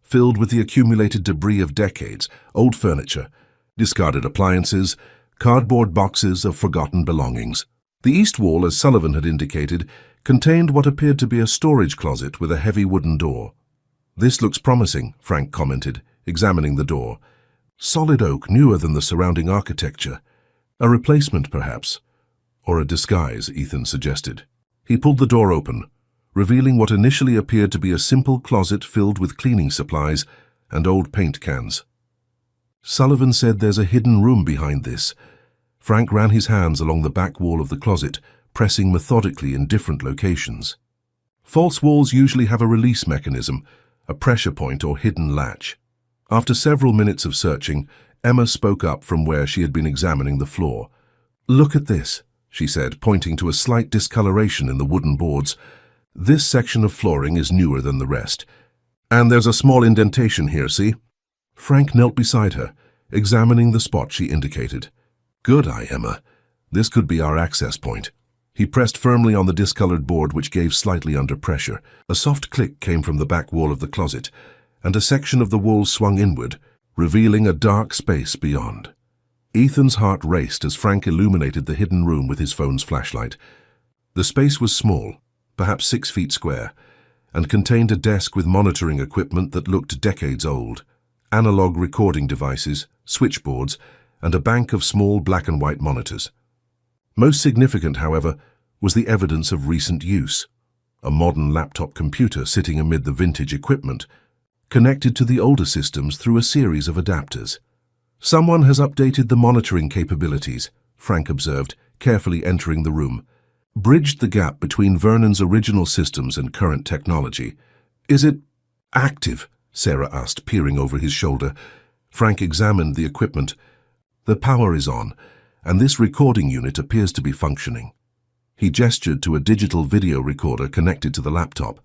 filled with the accumulated debris of decades, old furniture, discarded appliances, cardboard boxes of forgotten belongings. The east wall, as Sullivan had indicated, contained what appeared to be a storage closet with a heavy wooden door. "This looks promising," Frank commented, examining the door. "Solid oak, newer than the surrounding architecture. A replacement, perhaps. Or a disguise," Ethan suggested. He pulled the door open, revealing what initially appeared to be a simple closet filled with cleaning supplies and old paint cans. "Sullivan said there's a hidden room behind this." Frank ran his hands along the back wall of the closet, pressing methodically in different locations. False walls usually have a release mechanism, a pressure point or hidden latch. After several minutes of searching, Emma spoke up from where she had been examining the floor. "Look at this," she said, pointing to a slight discoloration in the wooden boards. "This section of flooring is newer than the rest. And there's a small indentation here, see?" Frank knelt beside her, examining the spot she indicated. "Good eye, Emma. This could be our access point." He pressed firmly on the discolored board, which gave slightly under pressure. A soft click came from the back wall of the closet, and a section of the wall swung inward, revealing a dark space beyond. Ethan's heart raced as Frank illuminated the hidden room with his phone's flashlight. The space was small, perhaps 6 feet square, and contained a desk with monitoring equipment that looked decades old, analog recording devices, switchboards, and a bank of small black and white monitors. Most significant, however, was the evidence of recent use. A modern laptop computer sitting amid the vintage equipment, connected to the older systems through a series of adapters. "Someone has updated the monitoring capabilities," Frank observed, carefully entering the room. "Bridged the gap between Vernon's original systems and current technology." "Is it active?" Sarah asked, peering over his shoulder. Frank examined the equipment. "The power is on, and this recording unit appears to be functioning." He gestured to a digital video recorder connected to the laptop.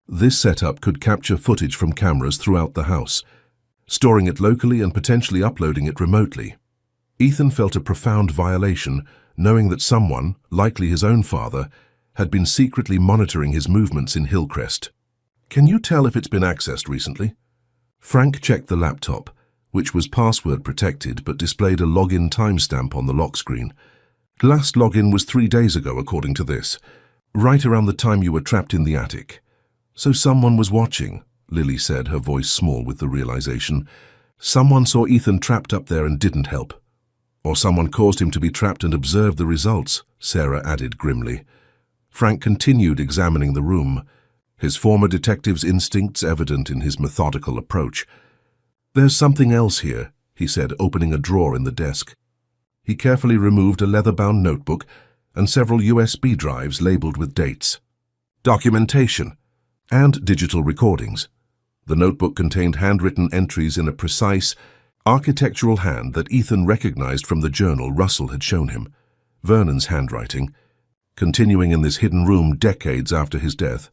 This setup could capture footage from cameras throughout the house, storing it locally and potentially uploading it remotely. Ethan felt a profound violation, knowing that someone, likely his own father, had been secretly monitoring his movements in Hillcrest. "Can you tell if it's been accessed recently?" Frank checked the laptop, which was password protected but displayed a login timestamp on the lock screen. "Last login was 3 days ago, according to this, right around the time you were trapped in the attic." "So someone was watching," Lily said, her voice small with the realization. "Someone saw Ethan trapped up there and didn't help. Or someone caused him to be trapped and observed the results," Sarah added grimly. Frank continued examining the room, his former detective's instincts evident in his methodical approach. "There's something else here," he said, opening a drawer in the desk. He carefully removed a leather-bound notebook and several USB drives labeled with dates. "Documentation and digital recordings." The notebook contained handwritten entries in a precise, architectural hand that Ethan recognized from the journal Russell had shown him. Vernon's handwriting, continuing in this hidden room decades after his death.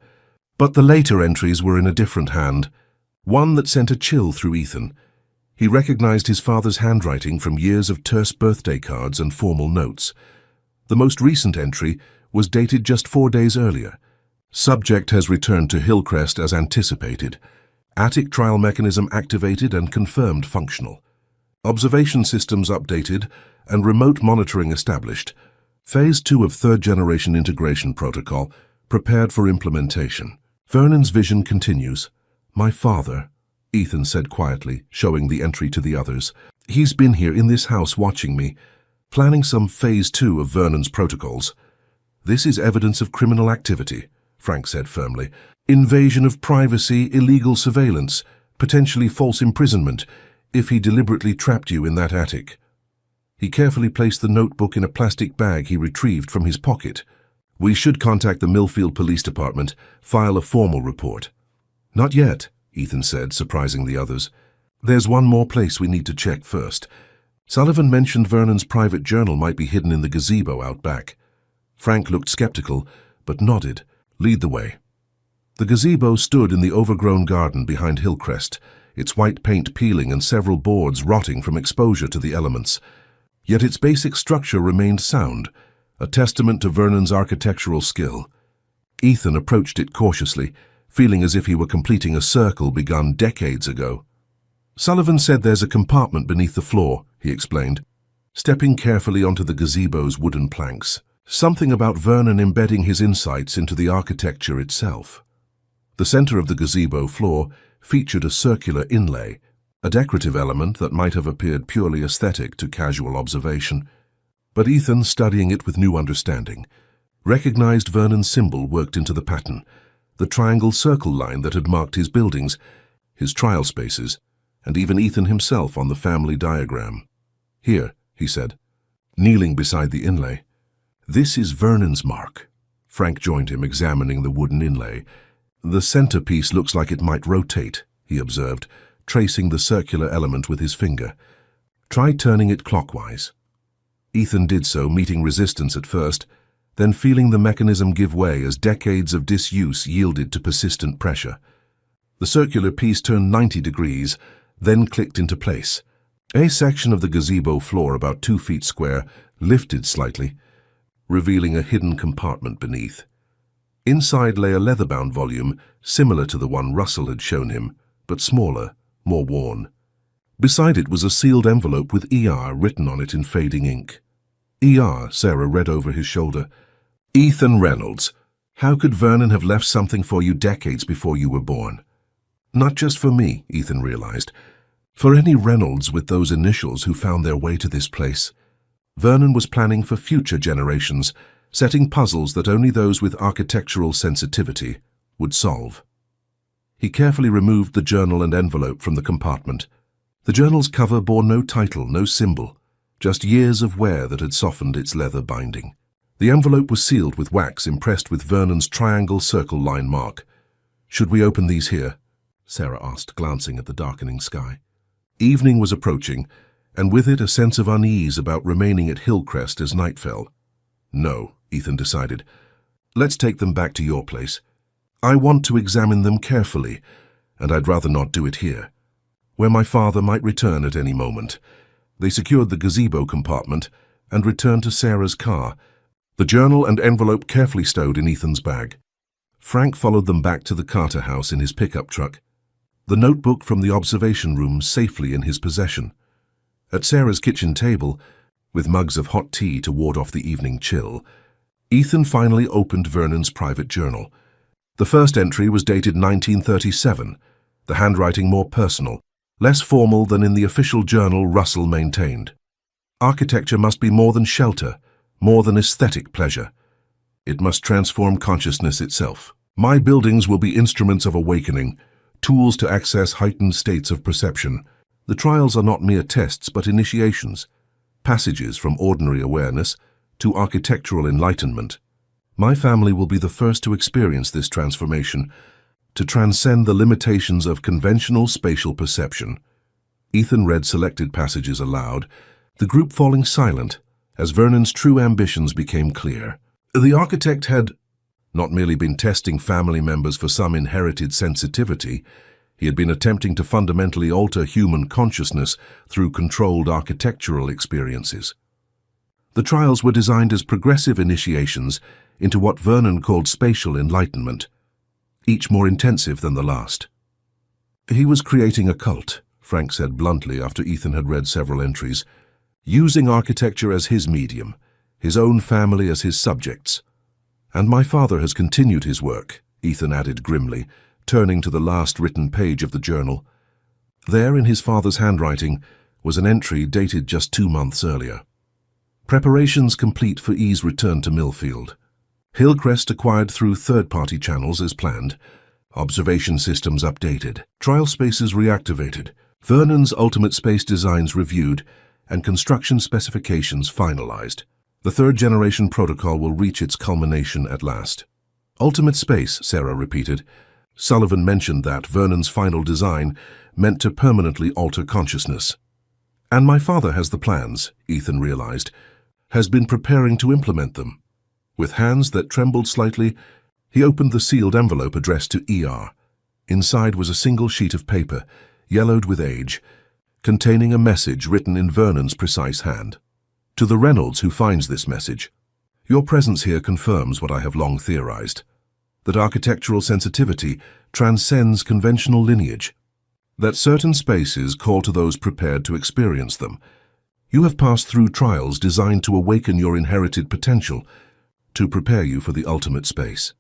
But the later entries were in a different hand, one that sent a chill through Ethan. He recognized his father's handwriting from years of terse birthday cards and formal notes. The most recent entry was dated just 4 days earlier. Subject has returned to Hillcrest as anticipated. Attic trial mechanism activated and confirmed functional. Observation systems updated and remote monitoring established. Phase 2 of third-generation integration protocol prepared for implementation. Vernon's vision continues. My father, Ethan said quietly, showing the entry to the others. He's been here in this house watching me, planning some Phase 2 of Vernon's protocols. This is evidence of criminal activity, Frank said firmly. Invasion of privacy, illegal surveillance, potentially false imprisonment, if he deliberately trapped you in that attic. He carefully placed the notebook in a plastic bag he retrieved from his pocket. We should contact the Millfield Police Department, file a formal report. Not yet, Ethan said, surprising the others. There's one more place we need to check first. Sullivan mentioned Vernon's private journal might be hidden in the gazebo out back. Frank looked skeptical, but nodded. Lead the way. The gazebo stood in the overgrown garden behind Hillcrest, its white paint peeling and several boards rotting from exposure to the elements. Yet its basic structure remained sound, a testament to Vernon's architectural skill. Ethan approached it cautiously, feeling as if he were completing a circle begun decades ago. Sullivan said there's a compartment beneath the floor, he explained, stepping carefully onto the gazebo's wooden planks. Something about Vernon embedding his insights into the architecture itself. The center of the gazebo floor featured a circular inlay, a decorative element that might have appeared purely aesthetic to casual observation. But Ethan, studying it with new understanding, recognized Vernon's symbol worked into the pattern, the triangle circle line that had marked his buildings, his trial spaces, and even Ethan himself on the family diagram. Here, he said, kneeling beside the inlay. This is Vernon's mark. Frank joined him, examining the wooden inlay. The centerpiece looks like it might rotate, he observed, tracing the circular element with his finger. Try turning it clockwise. Ethan did so, meeting resistance at first, then feeling the mechanism give way as decades of disuse yielded to persistent pressure. The circular piece turned 90 degrees, then clicked into place. A section of the gazebo floor, about 2 feet square, lifted slightly, revealing a hidden compartment beneath. Inside lay a leather-bound volume, similar to the one Russell had shown him, but smaller, more worn. Beside it was a sealed envelope with ER written on it in fading ink. ER, Sarah read over his shoulder. Ethan Reynolds. How could Vernon have left something for you decades before you were born? Not just for me, Ethan realized. For any Reynolds with those initials who found their way to this place. Vernon was planning for future generations, setting puzzles that only those with architectural sensitivity would solve. He carefully removed the journal and envelope from the compartment. The journal's cover bore no title, no symbol, just years of wear that had softened its leather binding. The envelope was sealed with wax impressed with Vernon's triangle circle line mark. Should we open these here? Sarah asked, glancing at the darkening sky. Evening was approaching, and with it a sense of unease about remaining at Hillcrest as night fell. No, Ethan decided. Let's take them back to your place. I want to examine them carefully, and I'd rather not do it here, where my father might return at any moment. They secured the gazebo compartment and returned to Sarah's car, the journal and envelope carefully stowed in Ethan's bag. Frank followed them back to the Carter house in his pickup truck, the notebook from the observation room safely in his possession. At Sarah's kitchen table, with mugs of hot tea to ward off the evening chill, Ethan finally opened Vernon's private journal. The first entry was dated 1937, the handwriting more personal, less formal than in the official journal Russell maintained. Architecture must be more than shelter, more than aesthetic pleasure. It must transform consciousness itself. My buildings will be instruments of awakening, tools to access heightened states of perception. The trials are not mere tests but initiations, passages from ordinary awareness to architectural enlightenment. My family will be the first to experience this transformation, to transcend the limitations of conventional spatial perception. Ethan read selected passages aloud, the group falling silent as Vernon's true ambitions became clear. The architect had not merely been testing family members for some inherited sensitivity, He had been attempting to fundamentally alter human consciousness through controlled architectural experiences. The trials were designed as progressive initiations into what Vernon called spatial enlightenment, each more intensive than the last. He was creating a cult, Frank said bluntly after Ethan had read several entries, using architecture as his medium, his own family as his subjects. And my father has continued his work, Ethan added grimly, turning to the last written page of the journal. There, in his father's handwriting, was an entry dated just 2 months earlier. Preparations complete for E's return to Millfield. Hillcrest acquired through third-party channels as planned. Observation systems updated. Trial spaces reactivated. Vernon's ultimate space designs reviewed and construction specifications finalized. The third-generation protocol will reach its culmination at last. Ultimate space, Sarah repeated. Sullivan mentioned that Vernon's final design meant to permanently alter consciousness. And my father has the plans, Ethan realized, has been preparing to implement them. With hands that trembled slightly, he opened the sealed envelope addressed to ER. Inside was a single sheet of paper, yellowed with age, containing a message written in Vernon's precise hand. To the Reynolds who finds this message, your presence here confirms what I have long theorized, that architectural sensitivity transcends conventional lineage, that certain spaces call to those prepared to experience them. You have passed through trials designed to awaken your inherited potential, to prepare you for the ultimate space.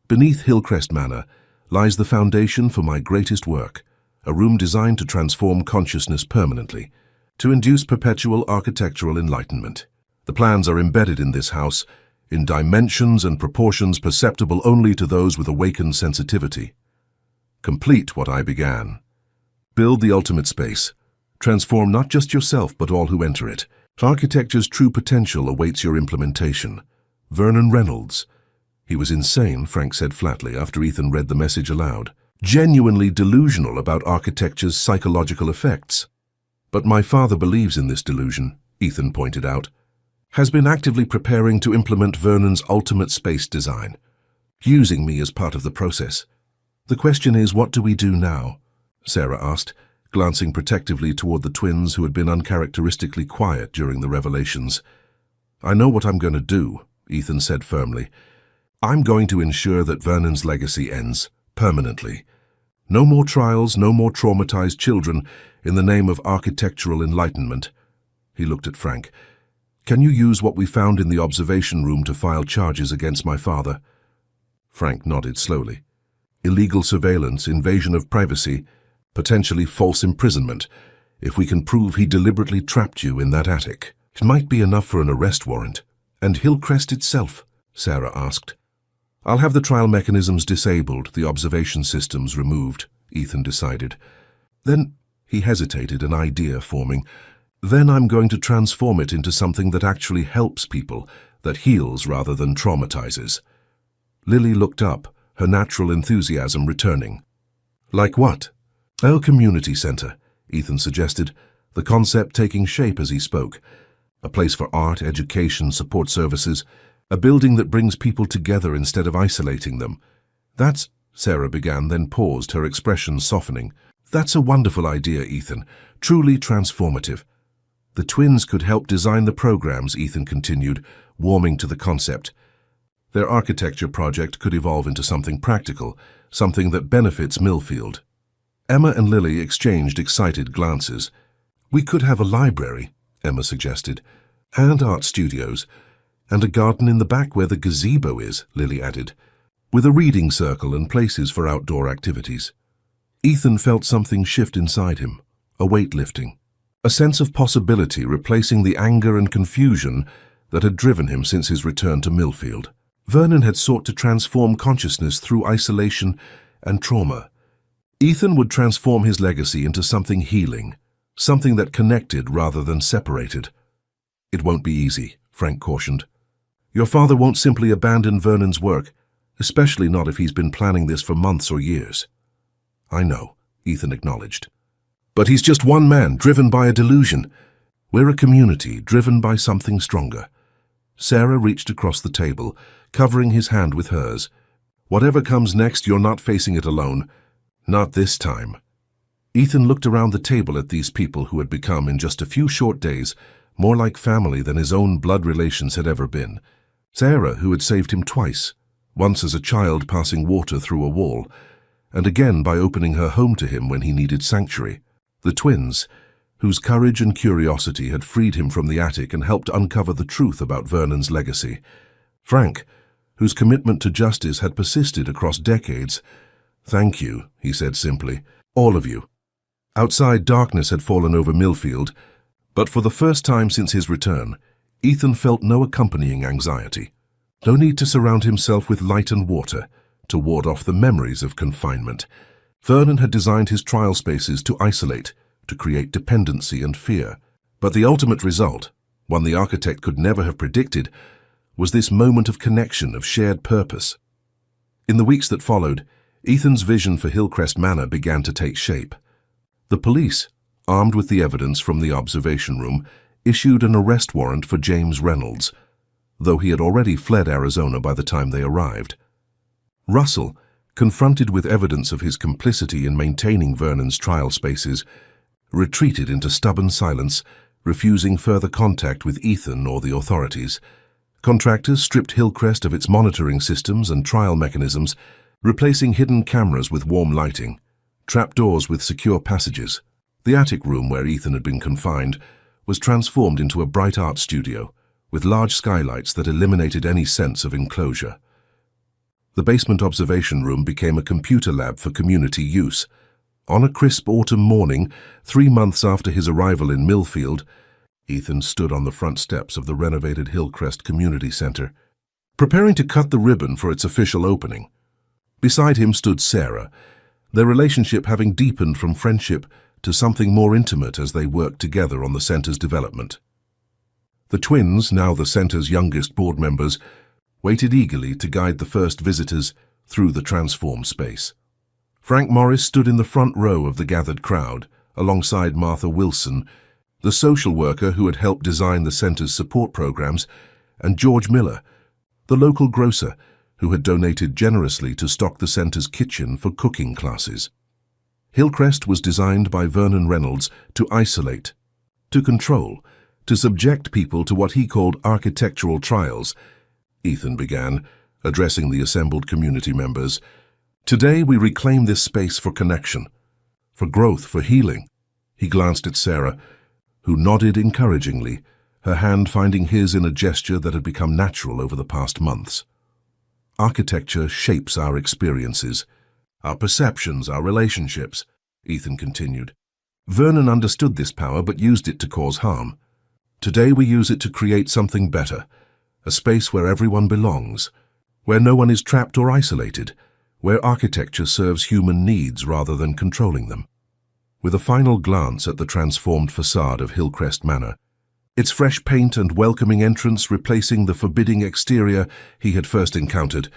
Beneath Hillcrest Manor lies the foundation for my greatest work, a room designed to transform consciousness permanently, to induce perpetual architectural enlightenment. The plans are embedded in this house, in dimensions and proportions perceptible only to those with awakened sensitivity. Complete what I began. Build the ultimate space. Transform not just yourself but all who enter it. Architecture's true potential awaits your implementation. Vernon Reynolds. He was insane, Frank said flatly after Ethan read the message aloud. Genuinely delusional about architecture's psychological effects. But my father believes in this delusion, Ethan pointed out. Has been actively preparing to implement Vernon's ultimate space design, using me as part of the process. The question is, what do we do now? Sarah asked, glancing protectively toward the twins who had been uncharacteristically quiet during the revelations. I know what I'm going to do, Ethan said firmly. I'm going to ensure that Vernon's legacy ends, permanently. No more trials, no more traumatized children in the name of architectural enlightenment. He looked at Frank. Can you use what we found in the observation room to file charges against my father? Frank nodded slowly. Illegal surveillance, invasion of privacy, potentially false imprisonment, if we can prove he deliberately trapped you in that attic. It might be enough for an arrest warrant. And Hillcrest itself? Sarah asked. I'll have the trial mechanisms disabled, the observation systems removed, Ethan decided. Then, he hesitated, an idea forming. Then I'm going to transform it into something that actually helps people, that heals rather than traumatizes. Lily looked up, her natural enthusiasm returning. Like what? A community center, Ethan suggested, the concept taking shape as he spoke. A place for art, education, support services, a building that brings people together instead of isolating them. That's, Sarah began, then paused, her expression softening. That's a wonderful idea, Ethan, truly transformative. The twins could help design the programs, Ethan continued, warming to the concept. Their architecture project could evolve into something practical, something that benefits Millfield. Emma and Lily exchanged excited glances. We could have a library, Emma suggested, and art studios, and a garden in the back where the gazebo is, Lily added, with a reading circle and places for outdoor activities. Ethan felt something shift inside him, a weight lifting, a sense of possibility replacing the anger and confusion that had driven him since his return to Millfield. Vernon had sought to transform consciousness through isolation and trauma. Ethan would transform his legacy into something healing, something that connected rather than separated. It won't be easy, Frank cautioned. Your father won't simply abandon Vernon's work, especially not if he's been planning this for months or years. I know, Ethan acknowledged. But he's just one man, driven by a delusion. We're a community, driven by something stronger. Sarah reached across the table, covering his hand with hers. Whatever comes next, you're not facing it alone. Not this time. Ethan looked around the table at these people who had become, in just a few short days, more like family than his own blood relations had ever been. Sarah, who had saved him twice, once as a child passing water through a wall, and again by opening her home to him when he needed sanctuary. The twins, whose courage and curiosity had freed him from the attic and helped uncover the truth about Vernon's legacy. Frank, whose commitment to justice had persisted across decades. "Thank you," he said simply, "all of you." Outside, darkness had fallen over Millfield, but for the first time since his return, Ethan felt no accompanying anxiety. No need to surround himself with light and water to ward off the memories of confinement. Vernon had designed his trial spaces to isolate, to create dependency and fear. But the ultimate result, one the architect could never have predicted, was this moment of connection, of shared purpose. In the weeks that followed, Ethan's vision for Hillcrest Manor began to take shape. The police, armed with the evidence from the observation room, issued an arrest warrant for James Reynolds, though he had already fled Arizona by the time they arrived. Russell, confronted with evidence of his complicity in maintaining Vernon's trial spaces, retreated into stubborn silence, refusing further contact with Ethan or the authorities. Contractors stripped Hillcrest of its monitoring systems and trial mechanisms, replacing hidden cameras with warm lighting, trapdoors with secure passages. The attic room where Ethan had been confined was transformed into a bright art studio, with large skylights that eliminated any sense of enclosure. The basement observation room became a computer lab for community use. On a crisp autumn morning, 3 months after his arrival in Millfield, Ethan stood on the front steps of the renovated Hillcrest Community Center, preparing to cut the ribbon for its official opening. Beside him stood Sarah, their relationship having deepened from friendship to something more intimate as they worked together on the center's development. The twins, now the center's youngest board members, waited eagerly to guide the first visitors through the transformed space. Frank Morris stood in the front row of the gathered crowd, alongside Martha Wilson, the social worker who had helped design the center's support programs, and George Miller, the local grocer who had donated generously to stock the center's kitchen for cooking classes. Hillcrest was designed by Vernon Reynolds to isolate, to control, to subject people to what he called architectural trials. Ethan began, addressing the assembled community members. "Today we reclaim this space for connection, for growth, for healing." He glanced at Sarah, who nodded encouragingly, her hand finding his in a gesture that had become natural over the past months. "Architecture shapes our experiences, our perceptions, our relationships," Ethan continued. "Vernon understood this power but used it to cause harm. Today we use it to create something better, a space where everyone belongs, where no one is trapped or isolated, where architecture serves human needs rather than controlling them." With a final glance at the transformed facade of Hillcrest Manor, its fresh paint and welcoming entrance replacing the forbidding exterior he had first encountered,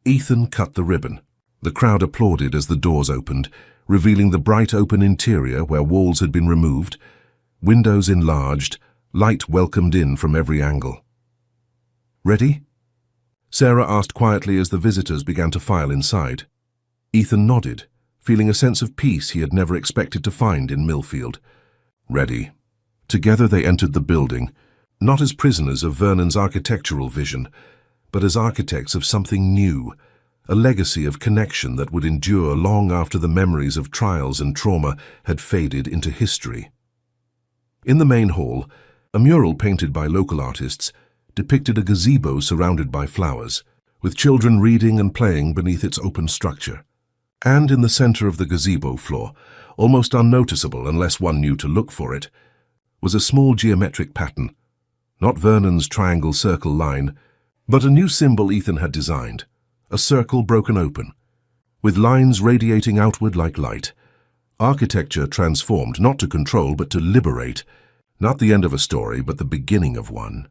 Ethan cut the ribbon. The crowd applauded as the doors opened, revealing the bright open interior where walls had been removed, windows enlarged, light welcomed in from every angle. "Ready?" Sarah asked quietly as the visitors began to file inside. Ethan nodded, feeling a sense of peace he had never expected to find in Millfield. "Ready." Together they entered the building, not as prisoners of Vernon's architectural vision, but as architects of something new, a legacy of connection that would endure long after the memories of trials and trauma had faded into history. In the main hall, a mural painted by local artists depicted a gazebo surrounded by flowers, with children reading and playing beneath its open structure. And in the center of the gazebo floor, almost unnoticeable unless one knew to look for it, was a small geometric pattern, not Vernon's triangle circle line, but a new symbol Ethan had designed, a circle broken open, with lines radiating outward like light. Architecture transformed not to control but to liberate, not the end of a story but the beginning of one.